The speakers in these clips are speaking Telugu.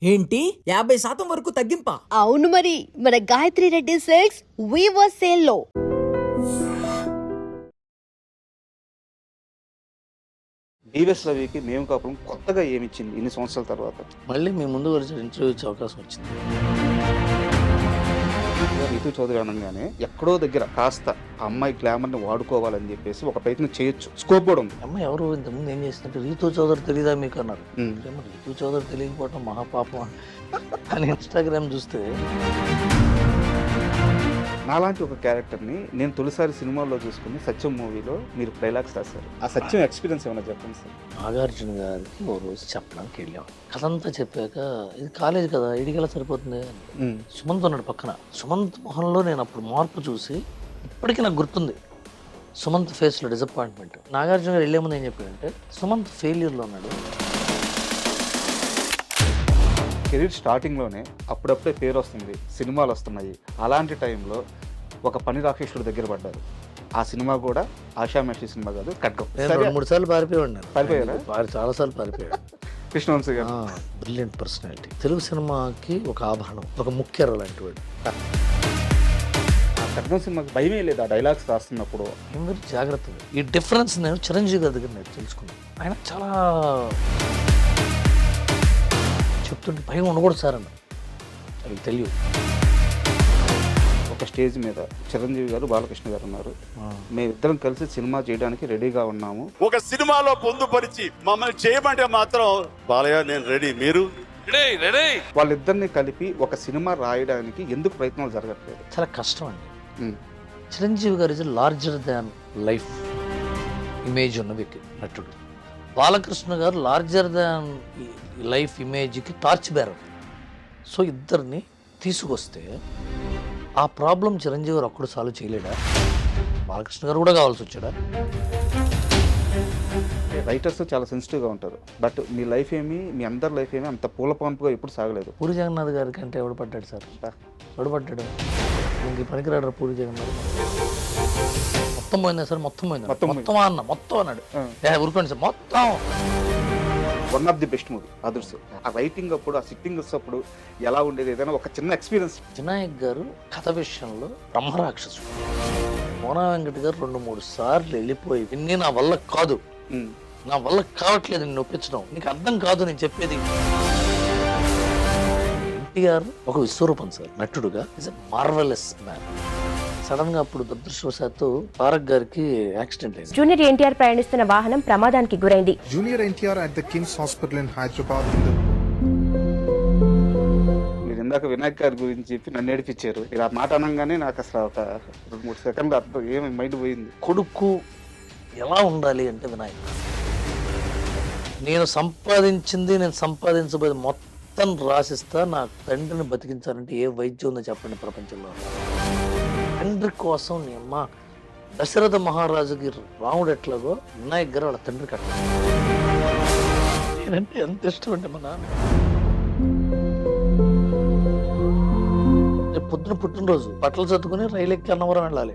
ఏంటి 50% వరకు తగ్గింపా? అవును మరి, మన Gayatri Reddy silks weaver sale లో బీవెస్ రవికి మేము కాపురం కొత్తగా ఏమిచ్చింది ఇన్ని సంవత్సరాల తర్వాత? మళ్ళీ మీ ముందు వచ్చి ఇంటర్వ్యూ ఇచ్చే అవకాశం వచ్చింది. రీతు చౌదరి అనగానే ఎక్కడో దగ్గర కాస్త ఆ అమ్మాయి గ్లామర్ని వాడుకోవాలని చెప్పేసి ఒక ప్రయత్నం చేయొచ్చు, స్కోప్ కూడా ఉంది. అమ్మాయి ఎవరు ఇంతకుముందు ఏం చేసిందంటే రీతు చౌదరి తెలీదా మీకు అన్నారు. ఉమ్. ఏమో రీతు చౌదరి తెలియకపోవటం మహాపాపం అని ఇన్స్టాగ్రామ్ చూస్తే నాలాంటి ఒక క్యారెక్టర్ని నేను తొలిసారి సినిమాల్లో చూసుకుని సత్యం మూవీలో మీరు డైలాగ్స్ రాశారు. ఆ సత్యం ఎక్స్పీరియన్స్ ఏమైనా చెప్పండి సార్. నాగార్జున గారికి ఓ రోజు చెప్పడానికి వెళ్ళాం. కథ అంతా చెప్పాక ఇది కాలేజ్ కదా, ఇడికెలా సరిపోతుంది. సుమంత్ ఉన్నాడు పక్కన. సుమంత్ మొహంలో నేను అప్పుడు మార్పు చూసి ఇప్పటికీ నాకు గుర్తుంది. సుమంత్ ఫేస్లో డిసప్పాయింట్మెంట్. నాగార్జున గారు వెళ్ళే ముందు ఏం చెప్పాడంటే సుమంత్ ఫెయిల్యూర్లో ఉన్నాడు. కెరీర్ స్టార్టింగ్లోనే అప్పుడప్పుడే పేరు వస్తుంది, సినిమాలు వస్తున్నాయి. అలాంటి టైంలో ఒక పని రాక్షసుడి దగ్గర పడ్డారు. ఆ సినిమా కూడా ఆషామాషి సినిమా కాదు, ఖడ్గం. నేను 2-3 సార్లు పారిపోయాడు. పారిపోయారా? చాలాసార్లు పారిపోయాడు. కృష్ణవంశీ గారు బ్రిలియంట్ పర్సనాలిటీ. తెలుగు సినిమాకి ఒక ఆభరణం, ఒక ముఖ్యర లాంటి వాడు. ఆ ఖడ్గం సినిమాకి భయమే లేదు ఆ డైలాగ్స్ రాస్తున్నప్పుడు. మీరు జాగ్రత్తగా ఈ డిఫరెన్స్ నేను చిరంజీవి గారి దగ్గర నేను తెలుసుకున్నాను. ఆయన చాలా చెప్తుంటే భయం ఉండకూడదు సార్ అన్న. అది తెలియదు. ఒక స్టేజ్ మీద చిరంజీవి గారు, బాలకృష్ణ గారు ఉన్నారు. మేమిద్దరం కలిసి సినిమా చేయడానికి రెడీగా ఉన్నాము. ఒక సినిమాలో పొందుపరిచి మమ్మల్ని చేయమంటే మాత్రం బాలయ్య నేను రెడీ, మీరు రెడీ. వాళ్ళిద్దరిని కలిపి ఒక సినిమా రాయడానికి ఎందుకు ప్రయత్నాలు జరగట్లేదు? చాలా కష్టం అండి. చిరంజీవి గారు is larger than life image ఉన్న వ్యక్తి, నటుడు. బాలకృష్ణ గారు లార్జర్ దాన్ లైఫ్ ఇమేజ్కి టార్చ్ బేరర్. సో ఇద్దరిని తీసుకొస్తే ఆ ప్రాబ్లం చిరంజీవి గారు ఒక్కడు సాల్వ్ చేయలేడా? బాలకృష్ణ గారు కూడా కావాల్సి వచ్చాడా? రైటర్స్ చాలా సెన్సిటివ్గా ఉంటారు. బట్ మీ లైఫ్ ఏమి, మీ అందరి లైఫ్ ఏమి అంత పూల పంపుగా ఎప్పుడు సాగలేదు. పూరి జగన్నాథ్ గారి కంటే ఎవడు పడ్డాడు సార్? ఎవడు పడ్డాడు? ఇంక పనికిరాడు పూరి జగన్నాథ్. మొత్తం పోయిందా సార్? మొత్తం పోయిందా? మొత్తం అన్న మొత్తం అన్నాడు. ఊరుకోండి సార్, మొత్తం. One of the best movie others. ఆ రైటింగ్ అప్పుడు, ఆ సిట్టింగ్ అప్పుడు ఎలా ఉండేది? ఏదైనా ఒక చిన్న ఎక్స్పీరియన్స్. వినాయక్ గారు కథ విషయంలో బ్రహ్మరాక్షసుడు. మోనా వెంకట గారు 2-3 సార్లు వెళ్ళిపోయి విన్ని నా వల్ల కాదు, నా వల్ల కావట్లేదు నిన్ను ఒప్పించడం, నీకు అర్థం కాదు నేను చెప్పేది. ఎన్టీఆర్ ఒక విశ్వరూపం సార్, నటుడుగా is a marvellous man. Sudden గా అప్పుడు దురదృష్టవశాత్తు తారక్ గారికి యాక్సిడెంట్ అయింది. జూనియర్ ఎన్టీఆర్ ప్రయాణిస్తున్న వాహనం ప్రమాదానికి గురైంది. Junior NTR at the King's Hospital in Hyderabad. మీరు ఇందాక వినాయక్ గారి గురించి చెప్పి నన్ను ఏడిపించారు. మీరు ఆ మాట అనగానే నాకు అసలు ఒక 2-3 సెకండ్లు అర్థం ఏమి మైండ్ పోయింది. కొడుకు ఎలా ఉండాలి అంటే వినాయక్, నేను సంపాదించింది నేను సంపాదించబోయే మొత్తం రాసిస్తా, నా తండ్రిని బతికించాలంటే ఏ వైద్యం ఉందో చెప్పండి ప్రపంచంలో. తండ్రి కోసం నీ అమ్మ దశరథ మహారాజుకి రాముడు ఎట్లాగో వినాయక్ గారు వాళ్ళ తండ్రి కట్ట. నేనంటే ఎంత ఇష్టం అంటే మా నాన్న. రేపు పొద్దున పుట్టినరోజు, బట్టలు చదువుకుని రైలు ఎక్కి అన్నవరం వెళ్ళాలి.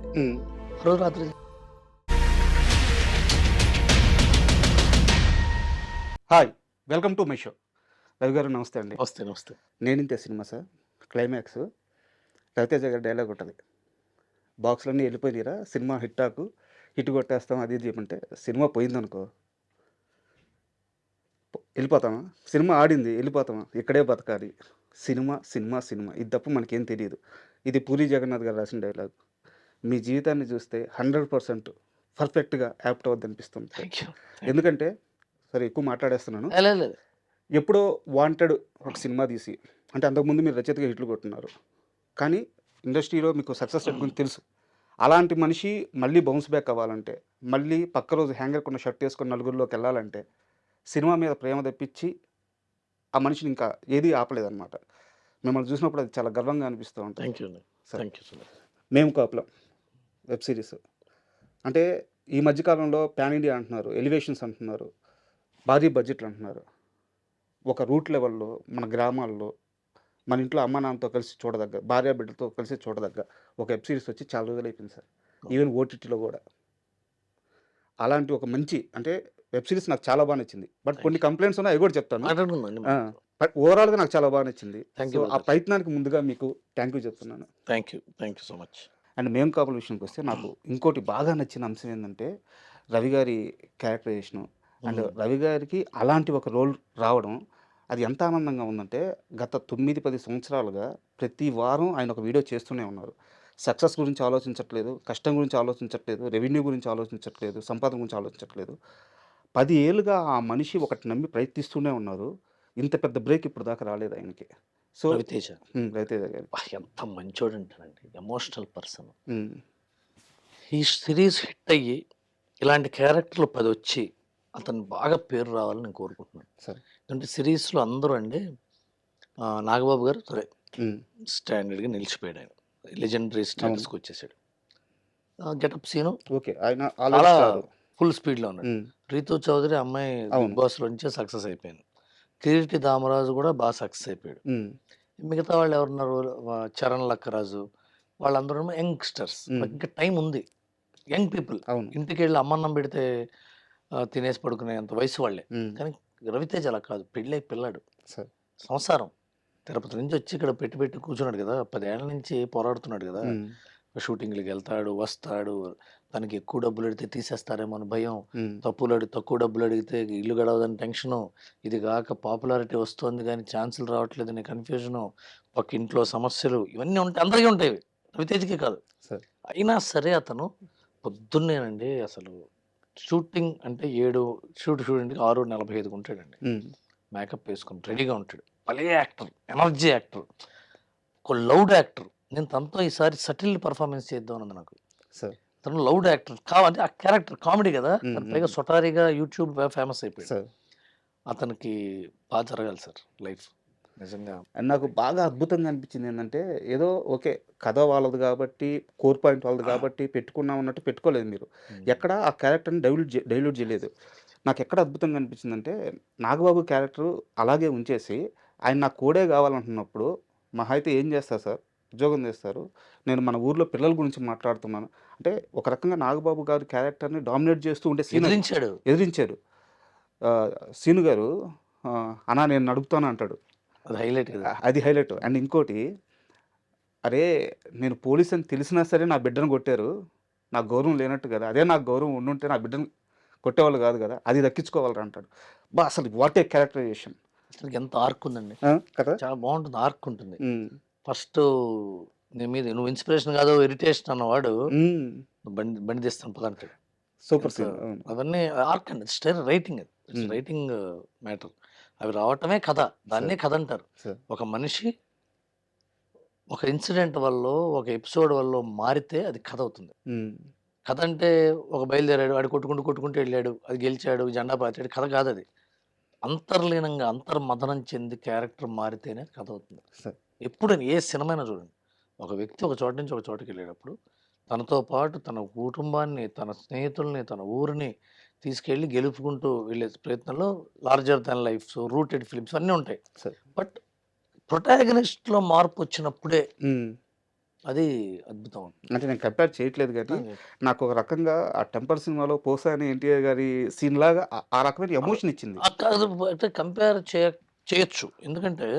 ఆ రోజు రాత్రి hi, welcome to my show. Ravi గారు నమస్తే అండి. నమస్తే. నేనింతే సినిమా సార్ క్లైమాక్స్ రవితేజ గారి డైలాగ్ ఉంటుంది, బాక్స్లన్నీ వెళ్ళిపోయినారా, సినిమా హిట్ కొట్టేస్తాం అది ఇది చెప్పంటే, సినిమా పోయిందనుకో వెళ్ళిపోతామా? సినిమా ఆడింది వెళ్ళిపోతామా? ఇక్కడే బతకాలి. సినిమా సినిమా సినిమా, ఇది తప్ప మనకేం తెలియదు. ఇది పూరి జగన్నాథ్ గారు రాసిన డైలాగ్. మీ జీవితాన్ని చూస్తే 100% పర్ఫెక్ట్గా యాప్ట్ అవ్వద్దు అనిపిస్తుంది. ఎందుకంటే సరే ఎక్కువ మాట్లాడేస్తున్నాను. ఎప్పుడో వాంటెడ్ ఒక సినిమా తీసి, అంటే అంతకుముందు మీరు రచయితగా హిట్లు కొట్టున్నారు, కానీ ఇండస్ట్రీలో మీకు సక్సెస్ గురించి తెలుసు. అలాంటి మనిషి మళ్ళీ బౌన్స్ బ్యాక్ అవ్వాలంటే, మళ్ళీ పక్క రోజు హ్యాంగర్ కొన్న షర్ట్ వేసుకొని నలుగురిలోకి వెళ్ళాలంటే, సినిమా మీద ప్రేమ తెప్పించి ఆ మనిషిని ఇంకా ఏది ఆపలేదన్నమాట. మిమ్మల్ని చూసినప్పుడు అది చాలా గర్వంగా అనిపిస్తూ ఉంటుంది. సరే, మేము కాపులం వెబ్ సిరీస్ అంటే ఈ మధ్యకాలంలో ప్యాన్ ఇండియా అంటున్నారు, ఎలివేషన్స్ అంటున్నారు, భారీ బడ్జెట్లు అంటున్నారు. ఒక రూట్ లెవెల్లో మన గ్రామాల్లో మన ఇంట్లో అమ్మ నాన్నతో కలిసి చూడదగ్గ, భార్య బిడ్డతో కలిసి చూడదగ్గ ఒక వెబ్ సిరీస్ వచ్చి చాలా రోజులు అయిపోయింది సార్. ఈవెన్ ఓటీటీలో కూడా అలాంటి ఒక మంచి అంటే వెబ్ సిరీస్ నాకు చాలా బాగా నచ్చింది. బట్ కొన్ని కంప్లైంట్స్ ఉన్నాయి, అవి కూడా చెప్తాను. బట్ ఓవరాల్గా నాకు చాలా బాగా నచ్చింది. Thank సో you, ఆ brother. ప్రయత్నానికి ముందుగా మీకు థ్యాంక్ యూ చెప్తున్నాను. Thank you so much. And మేము కాపుల విషయానికి వస్తే నాకు ఇంకోటి బాగా నచ్చిన అంశం ఏంటంటే రవి గారి క్యారెక్టరైజేషను. అండ్ రవి గారికి అలాంటి ఒక రోల్ రావడం అది ఎంత ఆనందంగా ఉందంటే గత 9-10 సంవత్సరాలుగా ప్రతి వారం ఆయన ఒక వీడియో చేస్తూనే ఉన్నారు. సక్సెస్ గురించి ఆలోచించట్లేదు, కష్టం గురించి ఆలోచించట్లేదు, రెవెన్యూ గురించి ఆలోచించట్లేదు, సంపాదన గురించి ఆలోచించట్లేదు. 10 ఏళ్ళుగా ఆ మనిషి ఒకటి నమ్మి ప్రయత్నిస్తూనే ఉన్నారు. ఇంత పెద్ద బ్రేక్ ఇప్పుడు దాకా రాలేదు ఆయనకి. సో రవితేజ రవితేజ గారు. ఎంత మంచోడు అంటానండి, ఎమోషనల్ పర్సన్. హ్మ్. ఈ సిరీస్ హిట్ అయ్యి ఇలాంటి క్యారెక్టర్లు 10 వచ్చి అతను బాగా పేరు రావాలని నేను కోరుకుంటున్నాను. సరే. అంటే సిరీస్లో అందరూ అండి నాగబాబు గారు సరే హ్మ్. స్టాండర్డ్గా నిలిచిపోయాడు, ఆయన లెజెండరీ స్టేటస్కి వచ్చేసాడు. Getup scene okay. ఆయన చాలా ఆల్రెడీ స్టార్. ఫుల్ స్పీడ్లో ఉన్నాడు. హ్మ్. రీతూ చౌదరి అమ్మాయి అవును. బిగ్ బాస్లో నుంచే సక్సెస్ అయిపోయింది. కిరీటి దామరాజు కూడా బాగా సక్సెస్ అయిపోయాడు. హ్మ్. మిగతా వాళ్ళు ఎవరున్నారు, చరణ్ లక్కరాజు, వాళ్ళందరూ యంగ్స్టర్స్. ఇంకా టైం ఉంది, యంగ్ పీపుల్. అవును. ఇంటికి వెళ్ళి అమ్మన్నం పెడితే తినేసి పడుకునేంత వయసు వాళ్ళే. హ్మ్. కానీ రవితేజ అలా కాదు, పెళ్ళై పిల్లాడు, సరే. సంసారం. తిరుపతి నుంచి వచ్చి ఇక్కడ పెట్టి కూర్చున్నాడు కదా, 10 ఏళ్ల నుంచి పోరాడుతున్నాడు కదా. హ్మ్. షూటింగ్లకి వెళ్తాడు, వస్తాడు. తనకి ఎక్కువ డబ్బులు అడిగితే తీసేస్తారేమో అని భయం, హ్మ్. తక్కువ డబ్బులు అడిగితే ఇల్లు గడవదని టెన్షను, ఇది కాక పాపులారిటీ వస్తుంది కానీ ఛాన్సులు రావట్లేదు అనే కన్ఫ్యూజను, ఒక ఇంట్లో సమస్యలు, ఇవన్నీ ఉంటాయి, అందరికీ ఉంటాయి, రవితేజకే కాదు. సరే. అయినా సరే అతను పొద్దున్నేనండి అసలు షూటింగ్ అంటే 7 షూటింగ్కి 6:45 ఉంటాడండి. హ్మ్. మేకప్ వేసుకొని రెడీగా ఉంటాడు. భలే యాక్టర్, ఎనర్జీ యాక్టర్, ఒక లౌడ్ యాక్టర్. నేను తనతో ఈసారి సటిల్ పర్ఫార్మెన్స్ చేద్దాం అన్నది నాకు. సరే. తను లౌడ్ యాక్టర్ కావంటే ఆ క్యారెక్టర్ కామెడీ కదా, మ్మ్, తను పైగా సొటారీగా యూట్యూబ్ ఫేమస్ అయిపోయాడు. సరే. అతనికి బాగా జరగాలి సార్ లైఫ్, నిజంగా. అండ్ నాకు బాగా అద్భుతంగా అనిపించింది ఏంటంటే ఏదో ఓకే కథ వాళ్ళది కాబట్టి కోర్ పాయింట్ వాళ్ళది కాబట్టి పెట్టుకున్నాం అన్నట్టు పెట్టుకోలేదు మీరు. ఎక్కడ ఆ క్యారెక్టర్ని డైల్యూట్ చేయలేదు. నాకు ఎక్కడ అద్భుతంగా అనిపించిందంటే నాగబాబు క్యారెక్టర్ అలాగే ఉంచేసి ఆయన నాకు కోడే కావాలంటున్నప్పుడు మహా అయితే ఏం చేస్తారు సార్, ఉద్యోగం చేస్తారు, నేను మన ఊర్లో పిల్లల గురించి మాట్లాడుతున్నాను అంటే ఒక రకంగా నాగబాబు గారి క్యారెక్టర్ని డామినేట్ చేస్తూ ఉంటే సీన్ ఎదిరించాడు. సీను గారు అన్నా నేను నడుపుతాను అంటాడు, అది హైలైట్ కదా. అది హైలైట్. అండ్ ఇంకోటి, అరే నేను పోలీస్ అని తెలిసినా సరే నా బిడ్డను కొట్టారు, నాకు గౌరవం లేనట్టు కదా, అదే నాకు గౌరవం ఉండుంటే నా బిడ్డను కొట్టేవాళ్ళు కాదు కదా, అది దక్కించుకోవాలరా అంటాడు. బా అసలు వాట్ ఏ క్యారెక్టరైజేషన్. అసలు ఎంత ఆర్క్ ఉందండి, కదా. చాలా బాగుంటుంది, ఆర్క్ ఉంటుంది. ఫస్ట్ నీ మీద నువ్వు ఇన్స్పిరేషన్ కాదు ఇరిటేషన్ అన్నవాడు బండి తీస్తాను పద అంటాడు. Super scene. అవన్నీ ఆర్క్ అండి, స్టైల్ రైటింగ్, రైటింగ్ మ్యాటర్. అవి రావటమే కథ, దాన్నే కథ అంటారు. ఒక మనిషి ఒక ఇన్సిడెంట్ వల్ల, ఒక ఎపిసోడ్ వల్ల మారితే అది కథ అవుతుంది. కథ అంటే ఒక బయలుదేరాడు, వాడు కొట్టుకుంటూ వెళ్ళాడు, అది గెలిచాడు, జెండా పాతాడు, కథ కాదు అది. అంతర్లీనంగా అంతర్మథనం చెంది క్యారెక్టర్ మారితేనే కథ అవుతుంది. ఎప్పుడైనా ఏ సినిమైనా చూడండి, ఒక వ్యక్తి ఒక చోట నుంచి ఒక చోటుకి వెళ్ళేటప్పుడు తనతో పాటు తన కుటుంబాన్ని, తన స్నేహితుల్ని, తన ఊరిని తీసుకెళ్ళి గెలుపుకుంటూ వెళ్ళే ప్రయత్నంలో larger than life, rooted films అన్నీ ఉంటాయి. బట్ ప్రొటాగనిస్ట్లో మార్పు వచ్చినప్పుడే అది అద్భుతం. అంటే నేను కంపేర్ చేయట్లేదు కానీ నాకు ఒక రకంగా ఆ టెంపర్ సినిమాలో పోసాని ఎన్టీఆర్ గారి సీన్ లాగా ఆ రకమైన ఎమోషన్ ఇచ్చింది. అంటే కంపేర్ చేయొచ్చు, ఎందుకంటే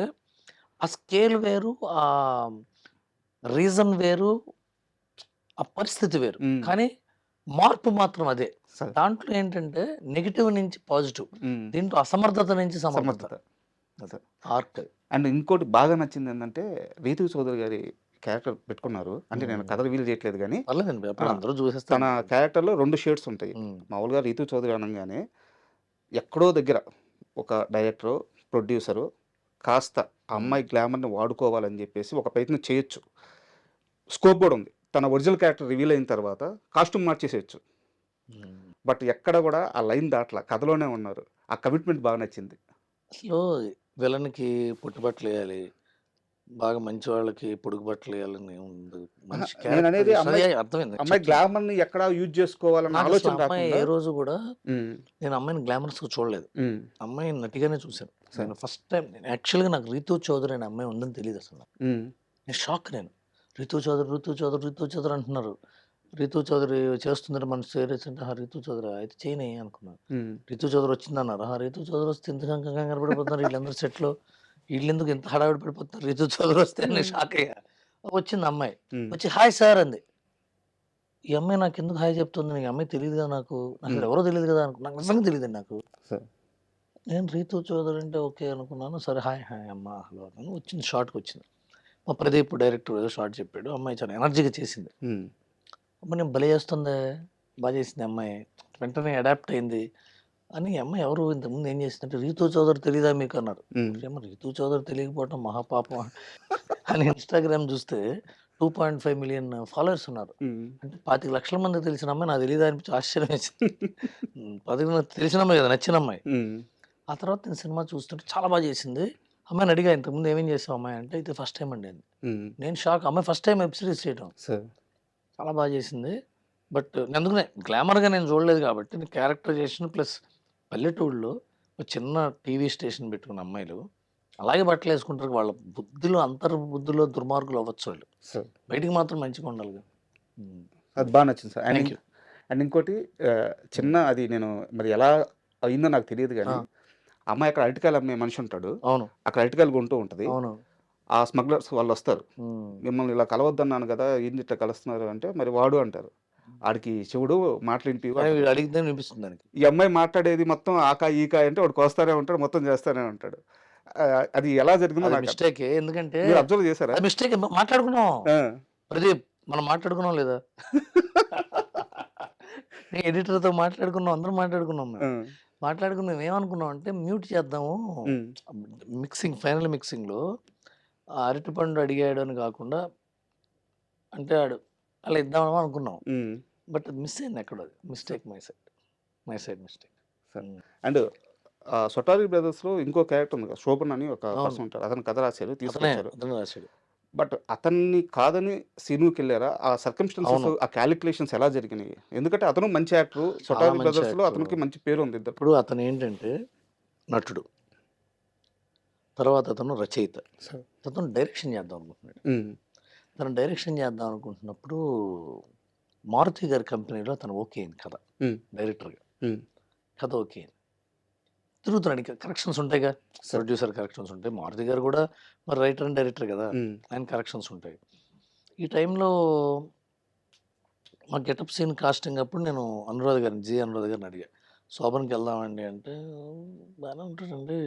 ఆ స్కేల్ వేరు, ఆ రీజన్ వేరు, ఆ పరిస్థితి వేరు, కానీ మార్పు మాత్రం అదే. దాంట్లో ఏంటంటే నెగిటివ్ నుంచి పాజిటివ్, దీంట్లో అసమర్థత నుంచి సమర్థత, ఆర్క్. అండ్ ఇంకోటి బాగా నచ్చింది ఏంటంటే రీతు చౌదరి గారి క్యారెక్టర్ పెట్టుకున్నారు. అంటే నేను కథ రివీల్ చేయట్లేదు కానీ తన క్యారెక్టర్లో 2 షేడ్స్ ఉంటాయి. మామూలుగా రీతు చౌదరి అనగానే ఎక్కడో దగ్గర ఒక డైరెక్టరు, ప్రొడ్యూసరు కాస్త ఆ అమ్మాయి గ్లామర్ని వాడుకోవాలని చెప్పేసి ఒక ప్రయత్నం చేయొచ్చు, స్కోప్ కూడా ఉంది. తన ఒరిజినల్ క్యారెక్టర్ రివీల్ అయిన తర్వాత కాస్ట్యూమ్ మార్చేసేయచ్చు. బట్ ఎక్కడ కూడా ఆ లైన్ దాట్లా, కథలోనే ఉన్నారు. ఆ కమిట్మెంట్ బాగా నచ్చింది. అసలు విలన్కి పుట్టుబట్టలు వేయాలి, బాగా మంచి వాళ్ళకి పొడుగు బట్టలు వేయాలని ఉంది. నేను అనేది అర్థమైంది, అమ్మాయి గ్లామర్ ని ఎక్కడ యూజ్ చేసుకోవాలన్న ఆలోచన అమ్మాయి ఏ రోజు కూడా నేను అమ్మాయిని గ్లామరస్ గా చూడలేదు, అమ్మాయి నటిగానే చూశాను. నేను ఫస్ట్ టైం యాక్చువల్గా నాకు రీతూ చౌదరి అనే అమ్మాయి ఉందని తెలియదు అసలు. నేను షాక్. నేను రీతూ చౌదరి అంటున్నారు, రీతూ చౌదరి చేస్తుందంటే మన సీరియస్ అంటే రీతూ చౌదరి అయితే చేయని అనుకున్నాను. రీతూ చౌదరి వచ్చిందన్నారు, రీతూ చౌదరి వస్తే ఇంత కంగారు పడిపోతున్నారు వీళ్ళందరూ సెట్లో. వీళ్ళెందుకు ఇంత హడావిడి పడిపోతున్నారు, రితు చౌదరి వస్తే నేను షాక్ అయ్యా. వచ్చింది అమ్మాయి, ఉమ్, వచ్చి హాయ్ సార్ అంది. ఈ అమ్మాయి నాకు ఎందుకు హాయ్ చెప్తుంది, నీకు అమ్మాయి తెలియదు కదా, నాకు అసలు ఎవరో తెలియదు కదా నాకు నిజంగా తెలియదు నాకు. సరే. నేను రీతు చౌదరి అంటే ఓకే అనుకున్నాను. సరే హాయ్ హాయ్ అమ్మ హలో అన్నాను. వచ్చింది, షార్ట్కి వచ్చింది. మా ప్రదీప్ డైరెక్టర్ ఏదో షార్ట్ చెప్పాడు, అమ్మాయి చాలా ఎనర్జీగా చేసింది. ఉమ్, అమ్మ నేను భలే చేస్తుంది, బాగా చేసింది అమ్మాయి, వెంటనే అడాప్ట్ అయింది అని. అమ్మాయి ఎవరు ఇంతకుముందు ఏం చేసిందంటే రీతు చౌదరి తెలీదా మీకు అన్నారు. ఉమ్, ఏమో రీతు చౌదరి తెలియకపోవటం మహాపాపం అని ఇన్స్టాగ్రామ్ చూస్తే 2.5 మిలియన్ ఫాలోవర్స్ ఉన్నారు. ఉమ్, అంటే 25 లక్షల మంది తెలిసిన అమ్మాయి నాకు తెలియదు అనిపించి ఆశ్చర్యం వేసింది. 10 మంది తెలిసిన అమ్మాయి కదా, నచ్చిన అమ్మాయి. ఉమ్, ఆ తర్వాత నేను సినిమా చూస్తుంటే చాలా బాగా చేసింది. అమ్మాయిని అడిగా, ఇంతకుముందు ఏమేం చేసావు అమ్మాయి అంటే, ఇది ఫస్ట్ టైం అండి అంది. ఉమ్, నేను షాక్, అమ్మాయి ఫస్ట్ టైం వెబ్ సిరీస్ చేయడం. సరే. చాలా బాగా చేసింది. బట్ అందుకనే గ్లామర్గా నేను చూడలేదు కాబట్టి, నేను క్యారెక్టరైజేషన్ ప్లస్ పల్లెటూళ్ళలో ఒక చిన్న టీవీ స్టేషన్ పెట్టుకున్న అమ్మాయిలు అలాగే బట్టలు వేసుకుంటారు. వాళ్ళ బుద్ధిలో అంతర్బుద్ధిలో దుర్మార్గులు అవ్వచ్చు వాళ్ళు, సరే. బయటికి మాత్రం మంచిగా ఉండాలిగా. అది బాగా నచ్చింది సార్. Thank you. అండ్ ఇంకోటి చిన్న అది నేను మరి ఎలా అయిందో నాకు తెలియదు కానీ, అమ్మాయి అక్కడ అరటికాయలు అమ్మే మనిషి ఉంటాడు, అవును అక్కడ అరటికాయలు కొంటూ ఉంటుంది. అవును. ఆ స్మగ్లర్స్ వాళ్ళు వస్తారు, మిమ్మల్ని ఇలా కలవద్దన్నాను కదా, ఏంటి ఇట్లా కలుస్తున్నారు అంటే, మరి వాడు అంటారు. ఆడికి శివుడు మాటలు వినిపివు కానీ అంటాడు. వీడు అడిగితే వినిపిస్తుంది దానికి. ఈ అమ్మాయి మాట్లాడేది మొత్తం ఆకా ఈకా అంటే వాడు కోస్తానే ఉంటాడు, మొత్తం చేస్తానే ఉంటాడు. అది ఎలా జరిగిందో నాకు మిస్టేకే, ఎందుకంటే మీరు అబ్జర్వ్ చేశారా? అది మిస్టేక్. మాట్లాడుకున్నాం ఆ, ప్రదీప్, మనం మాట్లాడుకున్నాం లేదా? నేను ఎడిటర్తో మాట్లాడుకున్నాం, అందరం మాట్లాడుకున్నాం. ఆ, మేము మాట్లాడుకున్నాం, ఏమనుకున్నాం అంటే మ్యూట్ చేద్దాము, ఉమ్, మిక్సింగ్ ఫైనల్ మిక్సింగ్లో అరటిపండు అడిగాడు అని కాకుండా, అంటే ఆడు అలా ఇద్దామని అనుకున్నాం. ఉమ్, బట్ మిస్ అయింది ఎక్కడ, mistake my side mistake. And సొటారి బ్రదర్స్లో ఇంకో క్యారెక్టర్ ఉంది కదా, శోభన్ అని ఒక అవును. పర్సన్ ఉంటారు, అతను కథ రాశారు, అతనే తీసుకొచ్చారు. అతనే రాశాడు. బట్ అతన్ని కాదని సీనుకి వెళ్ళారా? ఆ సర్కమ్స్టెన్సెస్, అవును. ఆ క్యాలిక్యులేషన్స్ ఎలా జరిగినాయి? ఎందుకంటే అతను మంచి యాక్టర్, చాలా సొటారి మంచి బ్రదర్స్లో actor. అతనికి మంచి పేరు ఉంది ఇద్దరు. ఇప్పుడు అతను ఏంటంటే నటుడు, తర్వాత అతను రచయిత, అతను డైరెక్షన్ చేద్దాం అనుకుంటున్నాడు. ఉమ్, తను డైరెక్షన్ చేద్దాం అనుకుంటున్నప్పుడు మారుతి గారి కంపెనీలో తను ఓకే అయింది కథ, ఉమ్, డైరెక్టర్గా ఉమ్, కథ ఓకే అయింది. తిరుగుతున్నాడు, ఇంకా కరెక్షన్స్ ఉంటాయిగా, ప్రొడ్యూసర్ కరెక్షన్స్ ఉంటాయి, మారుతి గారు కూడా మరి రైటర్ అండ్ డైరెక్టర్ కదా, ఉమ్, ఆయన కరెక్షన్స్ ఉంటాయి. ఈ టైంలో మా గెటప్ సీన్ కాస్టింగ్ అప్పుడు నేను అనురాధ గారిని అడిగా, శోభన్కి వెళ్దామండి అంటే, బాగానే ఉంటాడండి,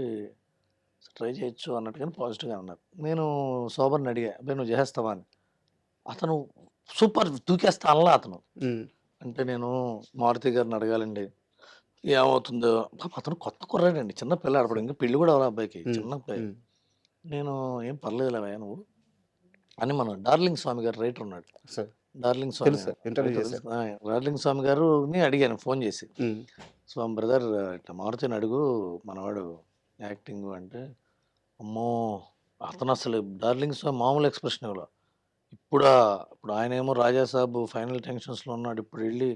ట్రై చేయొచ్చు అన్నట్టుగానే పాజిటివ్గా అన్నారు. నేను శోభన్ అడిగా, అబ్బాయి నువ్వు చేస్తావా అని. అతను సూపర్ దూకేస్తా అనలా అతను. ఉమ్, అంటే నేను మారుతి గారిని అడగాలండి, ఏమవుతుందో. అతను కొత్త కుర్రాడండి, చిన్న పిల్లాడు, అప్పుడు ఇంకా పెళ్లి కూడా అవ్వాలి అబ్బాయికి, చిన్న అబ్బాయి. ఉమ్, నేను ఏం పర్లేదులే నువ్వు అని, మన డార్లింగ్ స్వామి గారు రైటర్ ఉన్నాడు, సరే. డార్లింగ్ స్వామి తెలుసు సార్, ఇంటర్వ్యూ చేశారు. డార్లింగ్ స్వామి గారుని అడిగాను ఫోన్ చేసి, ఉమ్, స్వామి బ్రదర్ ఇట్లా మారుతిని అడుగు మనవాడు యాక్టింగ్ అంటే, అమ్మో అతను అసలు డార్లింగ్ స్వామి మామూలు ఎక్స్ప్రెషన్ ఇవ్వాలి. ఇప్పుడు ఆయన ఏమో రాజాసాబ్ ఫైనల్ టెన్షన్స్లో ఉన్నాడు, ఇప్పుడు వెళ్ళి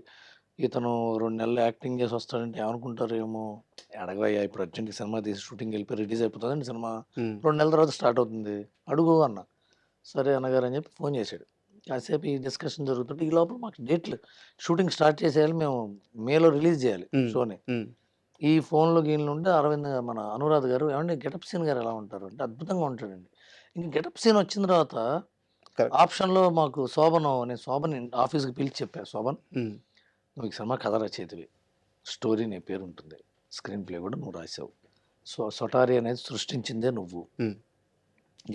ఇతను 2 నెలలు యాక్టింగ్ చేసి వస్తాడంటే ఏమనుకుంటారు ఏమో. అడగవయ్యా, ఇప్పుడు అర్జెంట్గా సినిమా తీసి షూటింగ్ వెళ్ళిపోయి రిలీజ్ అయిపోతుందండి సినిమా, ఉమ్, 2 నెలల తర్వాత స్టార్ట్ అవుతుంది, అడుగు అన్న. సరే అన్నగారు అని చెప్పి ఫోన్ చేశాడు. కాసేపు ఈ డిస్కషన్ జరుగుతుంటే, ఈ లోపల మాకు డేట్లు షూటింగ్ స్టార్ట్ చేసేయాలి, మేము మేలో రిలీజ్ చేయాలి షోని. ఉమ్, ఈ ఫోన్లో గీన్లు ఉంటే అరవింద్ మన అనురాధ్ గారు, ఏమంటే గెటప్ సీన్ గారు ఎలా ఉంటారు అంటే అద్భుతంగా ఉంటాడండి. ఇంక గెటప్ సీన్ వచ్చిన తర్వాత Correct. ఆప్షన్లో మాకు నేను శోభన్ ఆఫీస్కి పిలిచి చెప్పాను, శోభన్ ఉమ్, నువ్వు ఈ సినిమా కథ రచయితవి, స్టోరీ నీ పేరు ఉంటుంది, స్క్రీన్ ప్లే కూడా నువ్వు రాసావు, సొటారి అనేది సృష్టించిందే నువ్వు, ఉమ్,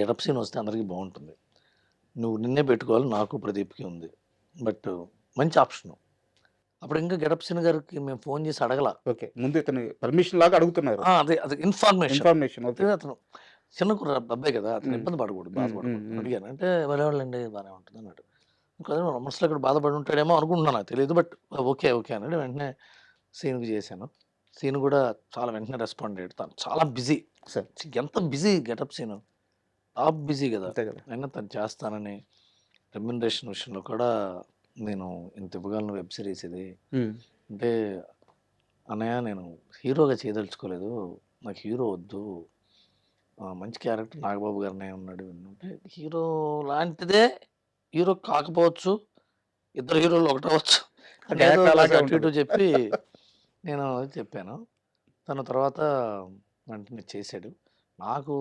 గెటప్ సీన్ వస్తే అందరికీ బాగుంటుంది, నువ్వు నిన్నే పెట్టుకోవాలి, నాకు ప్రదీప్కి ఉంది, బట్ మంచి ఆప్షను. అప్పుడు ఇంకా గెటప్ సీన్ గారికి మేము ఫోన్ చేసి అడగల, ఓకే. ముందు ఇతని పర్మిషన్ లాగా అడుగుతున్నారు, అదే ఇన్ఫర్మేషన్. ఇన్ఫర్మేషన్. ఓకే. అతను చిన్న కుర్ర అబ్బాయి కదా, అతను ఇబ్బంది బాధపడకూడదు. అడిగాను అంటే వాళ్ళండి బాగానే ఉంటుంది అన్నాడు. ఇంకా మనసులో ఇక్కడ బాధపడి ఉంటాడేమో అనుకుంటున్నాను, నాకు తెలియదు, బట్ ఓకే అన్నాడు. వెంటనే సీన్కి చేశాను, సీన్ కూడా చాలా వెంటనే రెస్పాండ్ అయ్యాడు. తను చాలా బిజీ, సార్. ఎంత busy getup scene, top busy కదా, అంతే కదా. అయినా తను చేస్తానని. రెమ్యునరేషన్ విషయంలో కూడా నేను ఇంత ఇవ్వగలను వెబ్ సిరీస్ ఇది ఉమ్, అంటే, అన్నయ్య నేను హీరోగా చేయదలుచుకోలేదు, నాకు హీరో వద్దు, మంచి క్యారెక్టర్ నాగబాబు గారినే ఉన్నాడు అంటే, హీరో లాంటిదే హీరో కాకపోవచ్చు, ఇద్దరు హీరోలు ఒకటవచ్చు అంటే ఏదో Character అలాగే అటు ఇటు ఉంటుంది. చెప్పి నేను చెప్పాను. తన తర్వాత వెంటనే చేశాడు. నాకు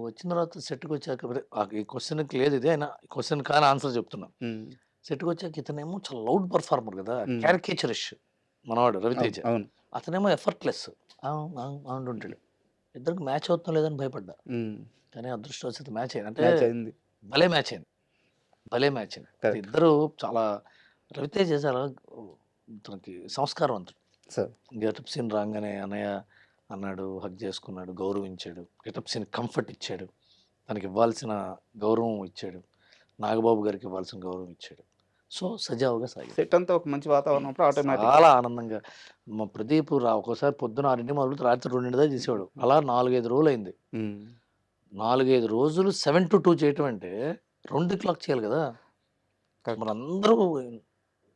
వచ్చిన తర్వాత సెట్‌కి వచ్చాక నాకు ఈ క్వెషన్‌కి లేదు ఇది. అయినా క్వెషన్ కానీ ఆన్సర్ చెప్తున్నా. సెట్‌కి వచ్చాక ఇతనేమో చాలా లౌడ్ పెర్ఫార్మర్ కదా! క్యారికేచరిష్ మనవాడు రవితేజ. అవును. అతనేమో ఎఫర్ట్‌లెస్ అంటుంటాడు. ఇద్దరికి మ్యాచ్ అవుతుందో లేదని భయపడ్డా. కానీ అదృష్టవశాత్తు మ్యాచ్ అయింది. అంటే మ్యాచ్ అయింది. భలే మ్యాచ్ అయింది. భలే మ్యాచ్ అయింది. Correct. ఇద్దరు చాలా రవితేజ చాలా తనకి సంస్కారవంతుడు. సార్. గెటప్ సీన్ రాగానే అన్నయ్య అన్నాడు, హగ్ చేసుకున్నాడు, గౌరవించాడు. గెటప్ సీన్ కంఫర్ట్ ఇచ్చాడు. తనకి ఇవ్వాల్సిన గౌరవం ఇచ్చాడు. నాగబాబు గారికి ఇవ్వాల్సిన గౌరవం ఇచ్చాడు. సో సజావుగా సాగింది. సెట్ అంతా ఒక మంచి వాతావరణం అప్పుడు ఆటోమేటిక్. చాలా ఆనందంగా మా ప్రదీప్ ఒక్కోసారి పొద్దున 6 మొదలు రాత్రి 2 దాకా చేసేవాడు. అలా 4-5 రోజులు అయింది. 4-5 రోజులు 7 to 2 చేయటం అంటే 2 క్లాక్ చేయాలి కదా! మరి అందరూ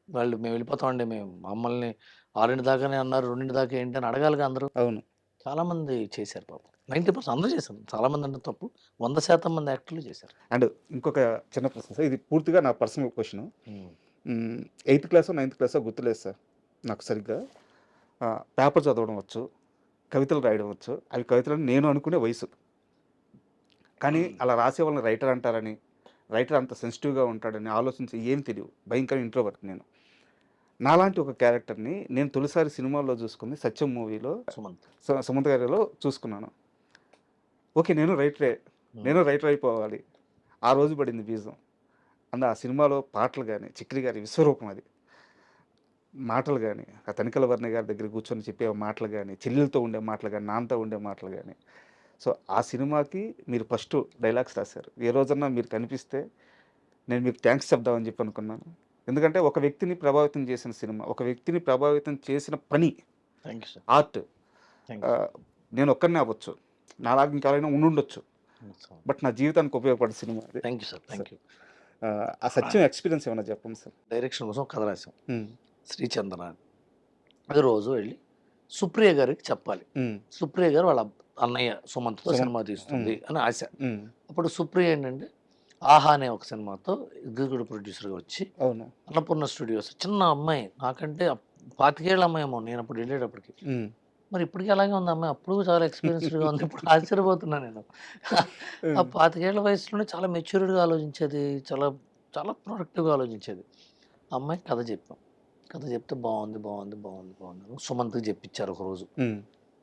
వాళ్ళు మేము వెళ్ళిపోతామండి, మేము మమ్మల్ని 6 దాకానే అన్నారు, 2 దాకా ఏంటి అని అడగాలిగా అందరూ. అవును. చాలామంది చేశారు పాపం. 90% అందరూ చేశారు. చాలామంది అంటే తప్పు. 100% మంది యాక్టర్లు చేశారు. అండ్ ఇంకొక చిన్న ప్రశ్న సార్, ఇది పూర్తిగా నా పర్సనల్ క్వశ్చన్. 8th క్లాసో 9th క్లాసో గుర్తులేదు సార్ నాకు సరిగ్గా. పేపర్ చదవడం వచ్చు, కవితలు రాయడం వచ్చు. అవి కవితలని నేను అనుకునే వయసు. కానీ అలా రాసే వాళ్ళని రైటర్ అంటారని, రైటర్ అంత సెన్సిటివ్గా ఉంటాడని ఆలోచించి ఏం తెలియదు. భయంకర ఇంట్రోవర్ట్ నేను. నాలాంటి ఒక క్యారెక్టర్ని నేను తొలిసారి సినిమాల్లో చూసుకుంది సత్యం మూవీలో, సుమంత్. సుమంత్ గారిలో చూసుకున్నాను. ఓకే, నేను రైటర్ అయిపోవాలి. ఆ రోజు పడింది బీజం. ఆ సినిమాలో పాటలు కానీ, చిక్రి గారి విశ్వరూపం అది. మాటలు కానీ, ఆ తనికల వర్ణ గారి దగ్గర కూర్చొని చెప్పే మాటలు కానీ, చెల్లెలతో ఉండే మాటలు కానీ, నాన్నతో ఉండే మాటలు కానీ. సో ఆ సినిమాకి మీరు ఫస్ట్ డైలాగ్స్ రాశారు. ఏ రోజన్నా మీరు కనిపిస్తే నేను మీకు థ్యాంక్స్ చెప్దామని చెప్పి అనుకున్నాను. ఎందుకంటే ఒక వ్యక్తిని ప్రభావితం చేసిన సినిమా, ఒక వ్యక్తిని ప్రభావితం చేసిన పని, thank you sir. Art. Thank you. నేను ఒక్కరినే అవ్వచ్చు, నాలాగా ఇంకెవరైనా ఉండుండొచ్చు, బట్ నా జీవితానికి ఉపయోగపడే సినిమా అది. Thank you sir. Thank you. ఆ సత్యం ఎక్స్పీరియన్స్ ఏమైనా చెప్పండి సార్. డైరెక్షన్ కోసం కథ రాసాం. శ్రీచందన అని. అది రోజు వెళ్ళి సుప్రియ గారికి చెప్పాలి. సుప్రియ గారు వాళ్ళ అన్నయ్య సుమంత్తో సినిమా తీస్తుంది అని ఆశ. అప్పుడు సుప్రియ ఏంటంటే ఆహా అనే ఒక సినిమాతో ఎగ్జిక్యూటివ్ ప్రొడ్యూసర్గా వచ్చి అవును. అన్నపూర్ణ స్టూడియోస్ చిన్న అమ్మాయి, నాకంటే 25 అమ్మాయి ఏమో నేను అప్పుడు వెళ్ళేటప్పటికి. మరి ఇప్పటికీ అలాగే ఉంది అమ్మాయి. అప్పుడు చాలా ఎక్స్పీరియన్స్డ్గా ఉంది. ఇప్పుడు ఆశ్చర్యపోతున్నాను నేను. ఆ 25 వయసులోనే చాలా మెచ్యూర్డ్గా ఆలోచించేది, చాలా చాలా ప్రొడక్టివ్గా ఆలోచించేది. ఆ అమ్మాయికి కథ చెప్పాం. కథ చెప్తే బాగుంది సుమంత్కి చెప్పించారు ఒకరోజు.